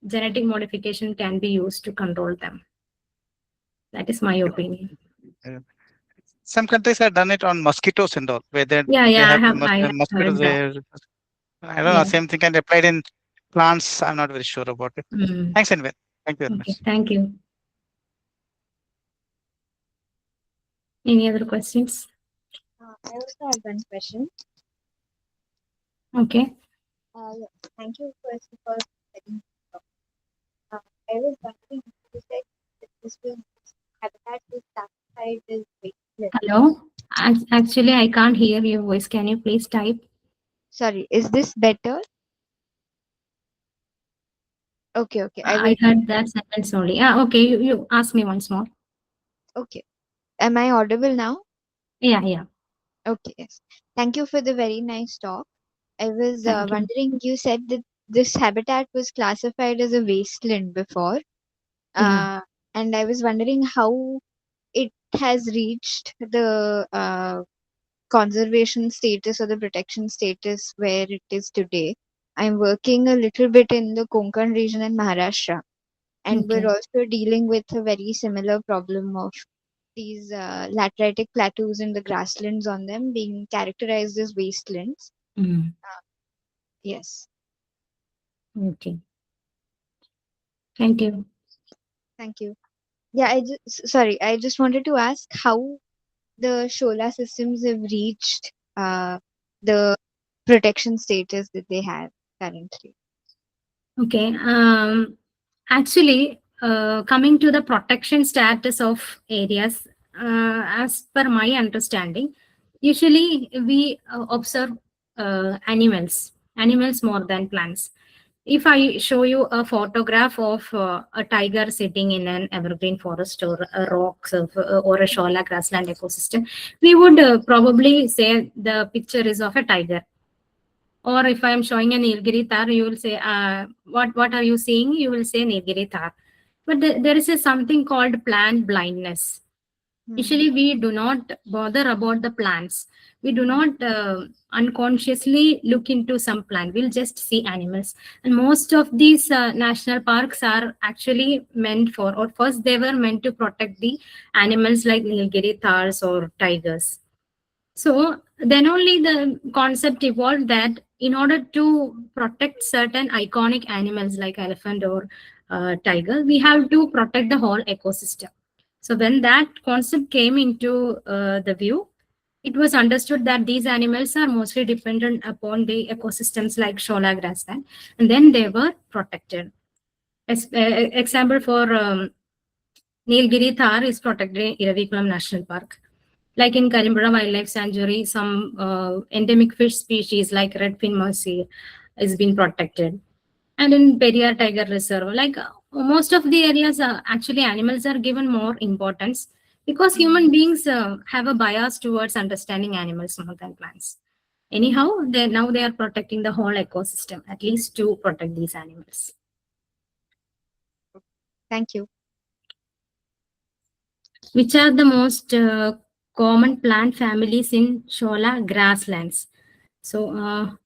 genetic modification can be used to control them. That is my opinion. Some countries have done it on mosquitoes and all, where they I have mosquitoes heard that. there. I don't know, same thing can be applied in plants. I'm not very sure about it. Thanks, anyway. Thank you very much. Thank you. Any other questions? I also have one question. Okay. Thank you for letting me talk. I was wondering, you said that this will habitat is classified as weightless. Hello. Actually, I can't hear your voice. Can you please type? Sorry, is this better? Okay, okay. I heard that sentence only. Yeah, okay. You ask me once more. Okay. Am I audible now? Yeah, yeah. Okay, yes. Thank you for the very nice talk. I was Thank you. wondering, you said that this habitat was classified as a wasteland before, Yeah. uh, and I was wondering how it has reached the conservation status or the protection status where it is today. I'm working a little bit in the Konkan region in Maharashtra, and we're Okay. also dealing with a very similar problem of these lateritic plateaus and the grasslands on them being characterized as wastelands. Mm. Yes, Okay. Thank you. thank you. Yeah, sorry, I just wanted to ask how the Shola systems have reached the protection status that they have currently. Okay. Actually, coming to the protection status of areas, as per my understanding, usually we observe animals more than plants. If I show you a photograph of a tiger sitting in an evergreen forest or a rocks or a shola grassland ecosystem, we would probably say the picture is of a tiger. Or if I am showing a Nilgiri Thar, you will say, what are you seeing? You will say Nilgiri Thar. But there is a something called plant blindness. Hmm. Usually, we do not bother about the plants. We do not unconsciously look into some plant. We'll just see animals. And most of these national parks are actually meant for, or first they were meant to protect the animals like Nilgiri Thars or tigers. So then only the concept evolved that in order to protect certain iconic animals like elephant or tiger, we have to protect the whole ecosystem. So when that concept came into the view, it was understood that these animals are mostly dependent upon the ecosystems like Shola grassland, and then they were protected. Example for Nilgiri Thar is protected in Iravikulam National Park. Like in Karimbura Wildlife Sanctuary, some endemic fish species like redfin mercy is being protected. And in Periyar Tiger Reserve, like most of the areas, actually animals are given more importance because Hmm. human beings have a bias towards understanding animals more than plants. Anyhow, now they are protecting the whole ecosystem, at least to protect these animals. Thank you. Which are the most common plant families in Shola grasslands? So,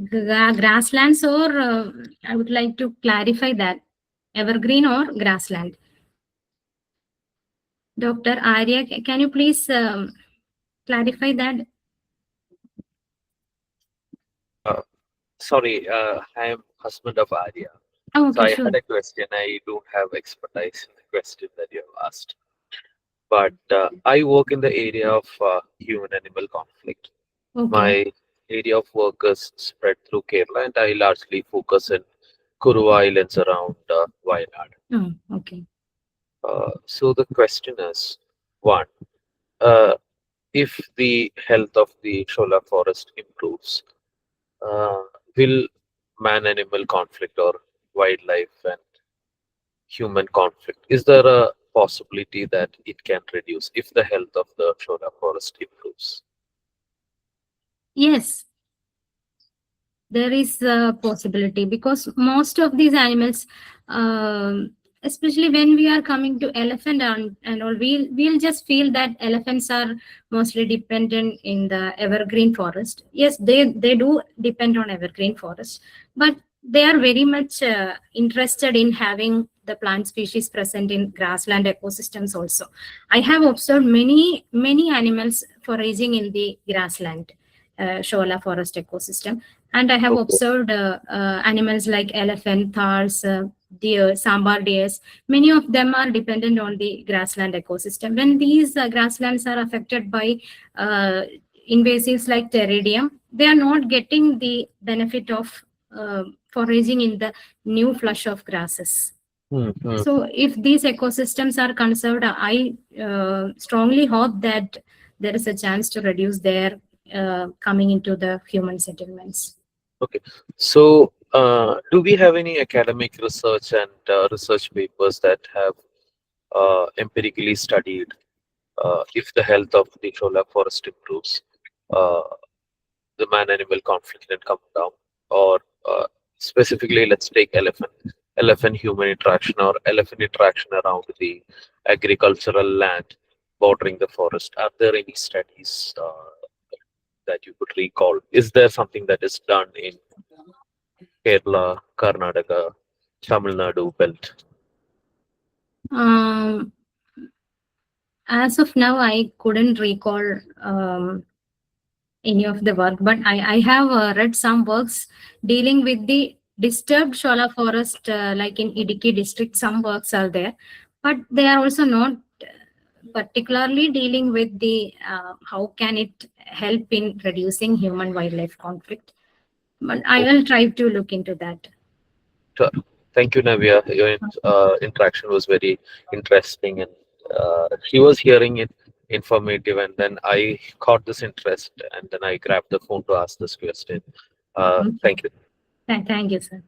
grasslands, or I would like to clarify that evergreen or grassland. Dr. Arya, can you please clarify that? Uh, Sorry, I am husband of Arya. Oh, So okay, I sure. had a question. I don't have expertise in the question that you have asked. But I work in the area of human-animal conflict. Okay. My area of work is spread through Kerala, and I largely focus in Kuruva Islands around Wayanad. Oh, okay. So the question is, one, uh, if the health of the Shola forest improves, uh, will man-animal conflict or wildlife and human conflict, is there a possibility that it can reduce if the health of the Shola forest improves? Yes, there is a possibility because most of these animals, especially when we are coming to elephant and all, we'll just feel that elephants are mostly dependent in the evergreen forest. Yes, they do depend on evergreen forest, but they are very much interested in having the plant species present in grassland ecosystems also. I have observed many animals foraging in the grassland Shola forest ecosystem. And I have Okay. observed animals like elephant, thars, deer, sambar deers. Many of them are dependent on the grassland ecosystem. When these grasslands are affected by uh, invasives like pteridium, they are not getting the benefit of foraging in the new flush of grasses. Hmm. So, if these ecosystems are conserved, I strongly hope that there is a chance to reduce their coming into the human settlements. Okay. So, do we have any academic research and research papers that have empirically studied if the health of the Shola forest improves, uh, the man-animal conflict can come down, or specifically, let's take elephant-human interaction or elephant interaction around the agricultural land bordering the forest. Are there any studies that you could recall? Is there something that is done in Kerala, Karnataka, Tamil Nadu belt? Um, as of now, I couldn't recall any of the work, but I have read some works dealing with the disturbed Shola forest, like in Idiki district. Some works are there, but they are also not particularly dealing with the how can it help in reducing human wildlife conflict. But I will try to look into that. Sure. Thank you, Navya. Your interaction was very interesting, and she was hearing it informative, and then I caught this interest, and then I grabbed the phone to ask this question. Okay. Thank you. Thank you, sir.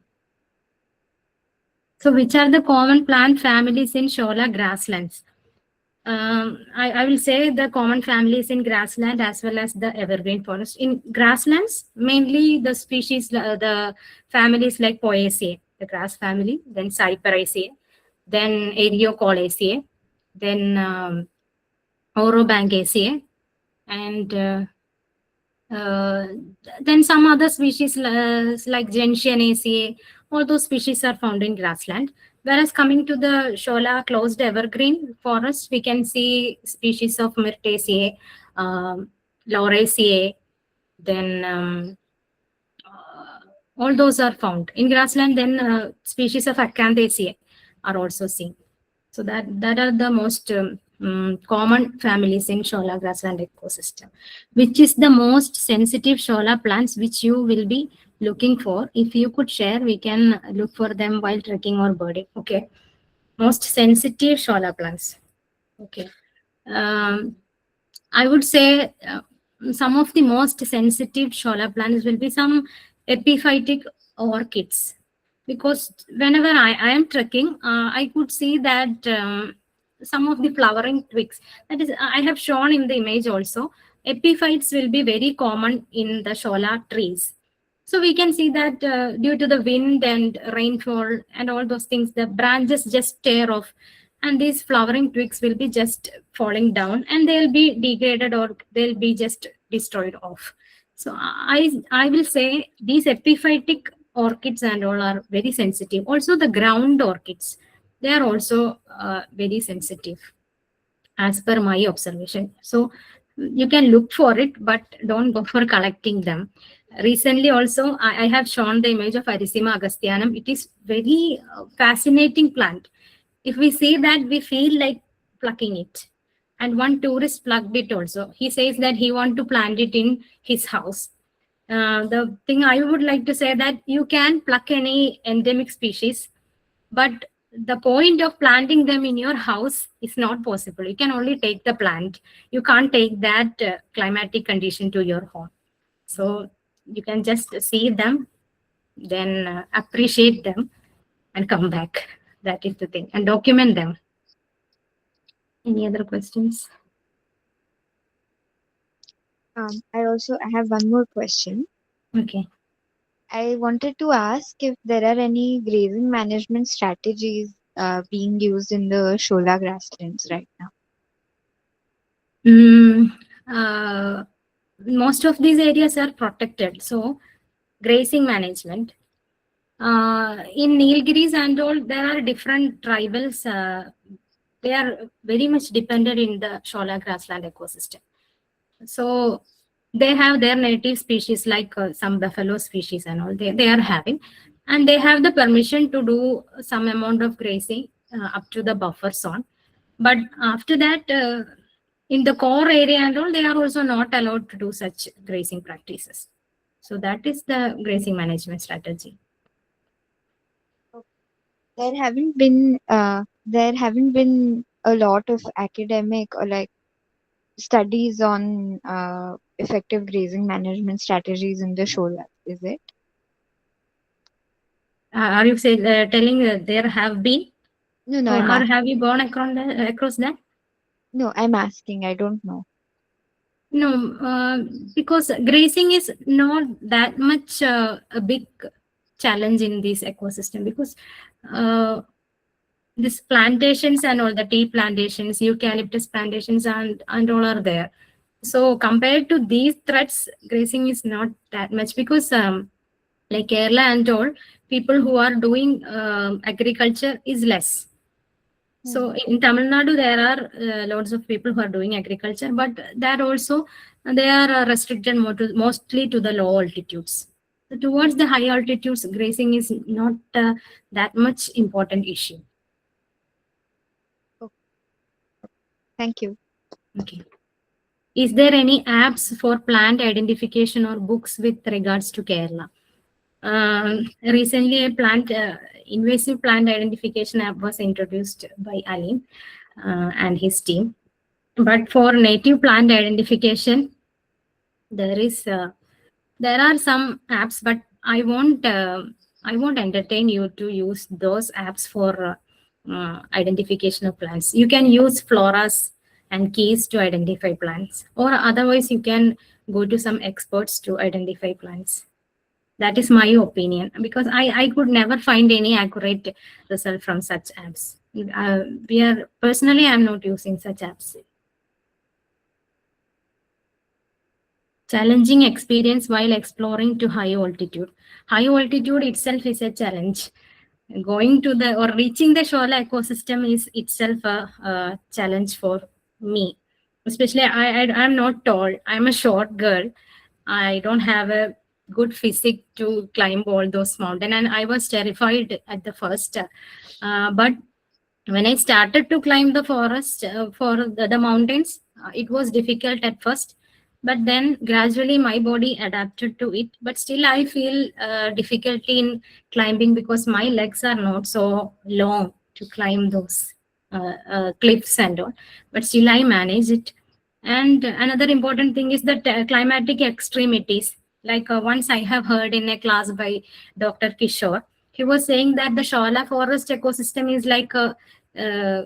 So, which are the common plant families in Shola grasslands? I will say the common families in grassland as well as the evergreen forest. In grasslands, mainly the species, the families like Poaceae, the grass family, then Cyperaceae, then Eriocolaceae, then Orobanchaceae, and uh, then some other species like Gentianaceae, all those species are found in grassland. Whereas coming to the Shola closed evergreen forest, we can see species of Myrtaceae, Lauraceae, then all those are found in grassland. Then species of Acanthaceae are also seen. So that are the most common families in Shola grassland ecosystem. Which is the most sensitive Shola plants which you will be looking for? If you could share, we can look for them while trekking or birding. Okay. Most sensitive Shola plants. Okay. I would say some of the most sensitive Shola plants will be some epiphytic orchids, because whenever I am trekking, I could see that some of the flowering twigs, that is, I have shown in the image also, epiphytes will be very common in the Shola trees. So we can see that due to the wind and rainfall and all those things, the branches just tear off, and these flowering twigs will be just falling down, and they'll be degraded or they'll be just destroyed off. So I will say these epiphytic orchids and all are very sensitive. Also the ground orchids, they are also very sensitive as per my observation. So you can look for it, but don't go for collecting them. Recently also, I have shown the image of Erythema augustianum. It is very fascinating plant. If we see that, we feel like plucking it. And one tourist plucked it also. He says that he want to plant it in his house. The thing I would like to say that you can pluck any endemic species, but the point of planting them in your house is not possible. You can only take the plant. You can't take that climatic condition to your home. So you can just see them, then appreciate them and come back. That is the thing. And document them. Any other questions? I have one more question. Okay. I wanted to ask if there are any grazing management strategies being used in the Shola grasslands right now. Mm, uh, most of these areas are protected. So grazing management. In Nilgiris and all, there are different tribals. They are very much dependent in the Shola grassland ecosystem. So they have their native species like some buffalo species and all they are having, and they have the permission to do some amount of grazing up to the buffer zone. But after that, in the core area and all, they are also not allowed to do such grazing practices. So that is the grazing management strategy. There haven't been a lot of academic or like studies on effective grazing management strategies in the Shola, is it? Are you telling that there have been, No, no, or I'm asking. have you gone across that? No, I'm asking. I don't know. No, because grazing is not that much a big challenge in this ecosystem, because uh, these plantations and all, the tea plantations, eucalyptus plantations, and all are there. So compared to these threats, grazing is not that much, because like Kerala and all, people who are doing agriculture is less. So Hmm. in Tamil Nadu, there are lots of people who are doing agriculture, but that also they are restricted mostly to the low altitudes. So towards the high altitudes, grazing is not that much important issue. Okay. Thank you. Okay. Is there any apps for plant identification or books with regards to Kerala? Recently, a invasive plant identification app was introduced by Alim and his team. But for native plant identification, there is there are some apps, but I won't entertain you to use those apps for identification of plants. You can use floras and keys to identify plants, or otherwise you can go to some experts to identify plants. That is my opinion, because I could never find any accurate result from such apps. We are personally, I'm not using such apps. Challenging experience while exploring to high altitude. High altitude itself is a challenge. Going to the or reaching the Shola ecosystem is itself a challenge for me. Especially, I'm not tall. I'm a short girl. I don't have a good physique to climb all those mountains, and I was terrified at the first. But when I started to climb the forest for the mountains, it was difficult at first, but then gradually my body adapted to it. But still, I feel difficulty in climbing because my legs are not so long to climb those cliffs and all. But still, I manage it. And another important thing is that climatic extremities. Like once I have heard in a class by Dr. Kishore, he was saying that the Shola forest ecosystem is uh,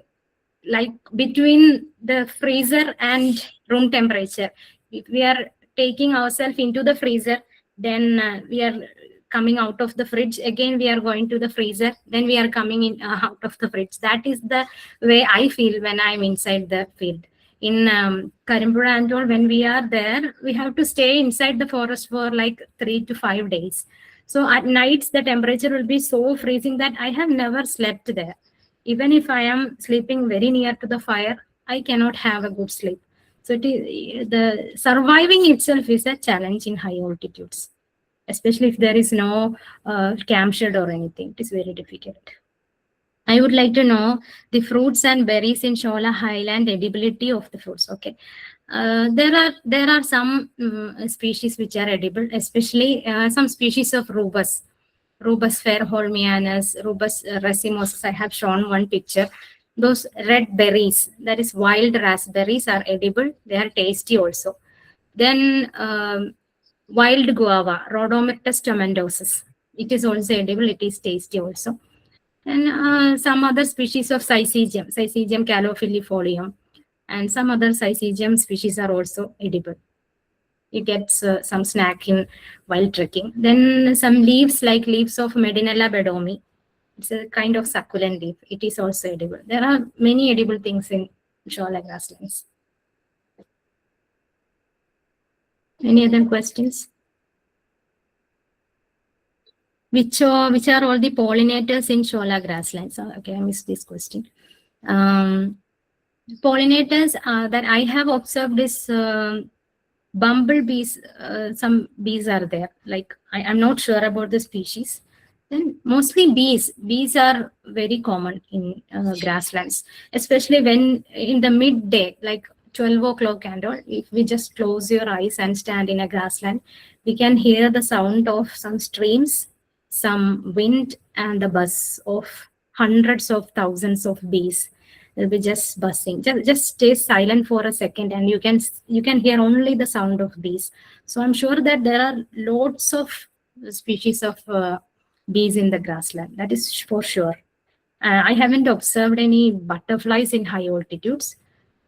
like between the freezer and room temperature. If we are taking ourselves into the freezer, then we are coming out of the fridge. Again, we are going to the freezer. Then we are coming in out of the fridge. That is the way I feel when I'm inside the field. In Karimbura and all, when we are there, we have to stay inside the forest for like 3 to 5 days. So at nights, the temperature will be so freezing that I have never slept there. Even if I am sleeping very near to the fire, I cannot have a good sleep. So the surviving itself is a challenge in high altitudes, especially if there is no camp shed or anything. It is very difficult. I would like to know the fruits and berries in Shola Highland, edibility of the fruits. Okay, there are some species which are edible, especially some species of rubus. Rubus fairholmianus, Rubus racemosus. I have shown one picture. Those red berries, that is wild raspberries, are edible. They are tasty also. Then wild guava, Rhodomyrtus tomentosus. It is also edible. It is tasty also. And some other species of Syzygium calophyllifolium, and some other Syzygium species are also edible. You get some snacking while trekking. Then some leaves like leaves of Medinella bedomi. It's a kind of succulent leaf. It is also edible. There are many edible things in Shola grasslands. Any other questions? Which are all the pollinators in Shola grasslands? Okay, I missed this question. Pollinators that I have observed is bumblebees. Some bees are there. Like I'm not sure about the species. Then mostly bees. Bees are very common in grasslands, especially when in the midday, like 12 o'clock and all. If we just close your eyes and stand in a grassland, we can hear the sound of some streams, some wind, and the buzz of hundreds of thousands of bees. They'll be just buzzing. Just stay silent for a second, and you can hear only the sound of bees. So I'm sure that there are lots of species of bees in the grassland. That is for sure. I haven't observed any butterflies in high altitudes.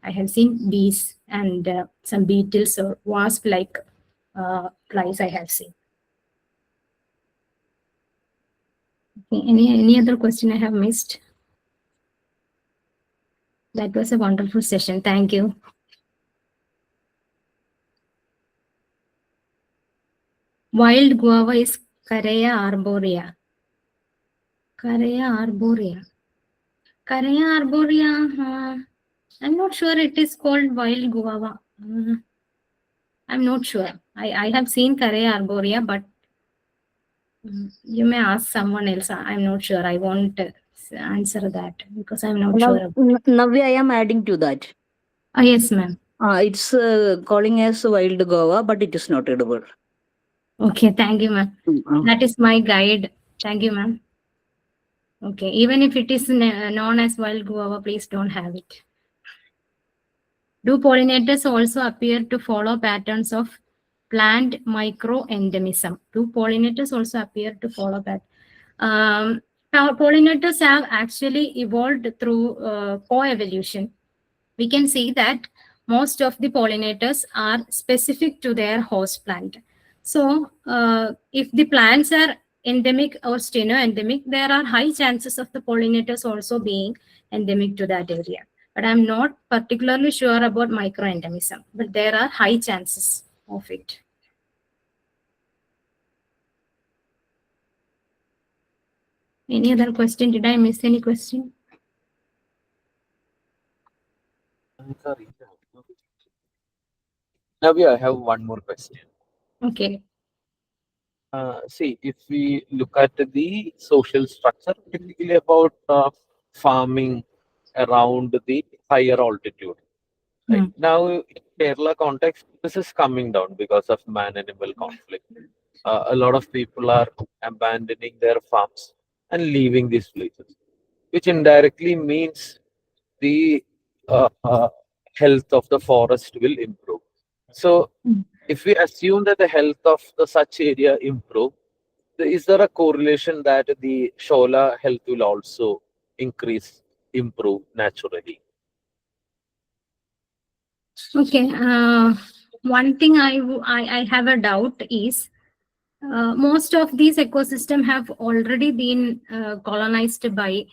I have seen bees and some beetles or wasp-like flies I have seen. Okay, any other question I have missed? That was a wonderful session. Thank you. Wild guava is Caraya arborea. Caraya arborea. Caraya arborea. I'm not sure it is called wild guava. I'm not sure. I have seen Caraya arborea, but you may ask someone else. I'm not sure. I won't answer that because I'm not Now, sure. Navya, I am adding to that. Yes, ma'am. It's calling as wild guava, but it is not edible. Okay, thank you, ma'am. That is my guide. Thank you, ma'am. Okay, even if it is known as wild guava, please don't have it. Do pollinators also appear to follow patterns of plant microendemism? Do pollinators also appear to follow that? Pollinators have actually evolved through coevolution. We can see that most of the pollinators are specific to their host plant. So if the plants are endemic or steno-endemic, there are high chances of the pollinators also being endemic to that area. But I'm not particularly sure about microendemism, but there are high chances of it. Any other question? Did I miss any question? Navya, I have one more question. Okay. See, if we look at the social structure, typically about farming around the higher altitude. Right? Now, in Kerala context, this is coming down because of man-animal conflict. A lot of people are abandoning their farms and leaving these places, which indirectly means the health of the forest will improve. So, if we assume that the health of the such area improve, is there a correlation that the Shola health will also increase, improve naturally? Okay. One thing I have a doubt is most of these ecosystems have already been colonized by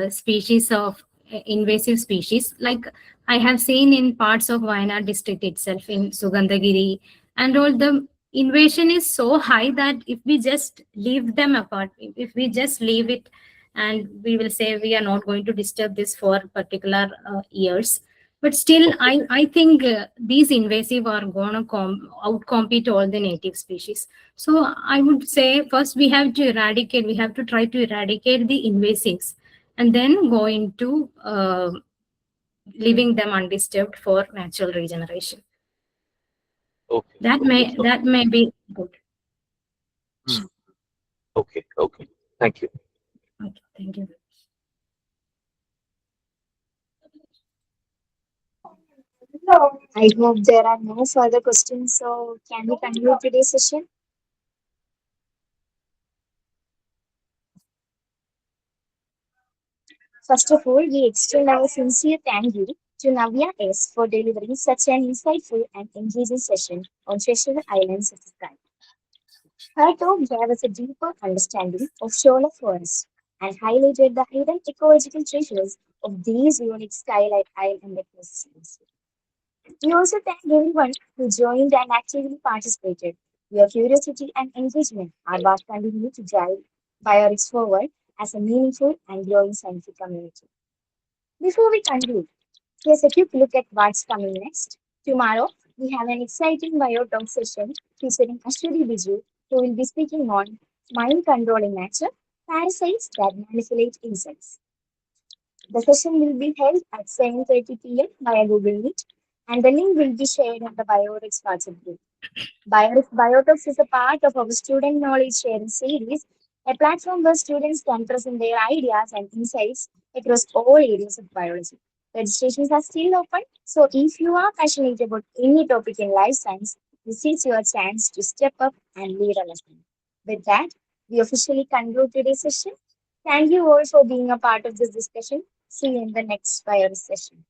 species of invasive species. Like I have seen in parts of Wayanad district itself, in Sugandhagiri, and all the invasion is so high that if we just leave them apart, if we just leave it and we will say we are not going to disturb this for particular years, but still, I think these invasive are going to outcompete all the native species. So I would say first we have to eradicate, we have to try to eradicate the invasives and then go into leaving them undisturbed for natural regeneration. Okay. That may be good. Okay. Thank you. Okay, thank you. I hope there are no further questions. So, can we conclude today's session? First of all, we extend our sincere thank you to NAVYA S for delivering such an insightful and engaging session on Treasure Islands of the Sky. Her talk gave us a deeper understanding of Shola forests and highlighted the hidden ecological treasures of these unique skylight island ecosystems. We also thank everyone who joined and actively participated. Your curiosity and engagement are what continue to drive Biorix forward as a meaningful and growing scientific community. Before we conclude, here's a quick look at what's coming next. Tomorrow, we have an exciting biotalk session featuring Ashwini Biju, who will be speaking on mind control in nature, parasites that manipulate insects. The session will be held at 7:30 p.m. via Google Meet, and the link will be shared in the Biorix WhatsApp group. Biotalks is a part of our student knowledge sharing series, a platform where students can present their ideas and insights across all areas of biology. Registrations are still open, so if you are passionate about any topic in life science, this is your chance to step up and lead a lesson. With that, we officially conclude today's session. Thank you all for being a part of this discussion. See you in the next Bio session.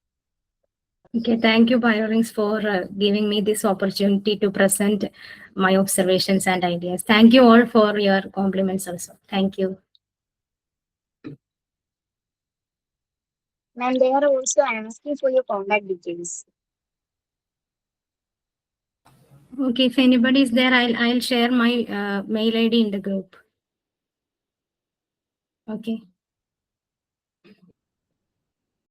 Okay, thank you, Biorings, for giving me this opportunity to present my observations and ideas. Thank you all for your compliments also. Thank you. Ma'am, they are also asking for your contact details. Okay, if anybody is there, I'll share my mail ID in the group. Okay.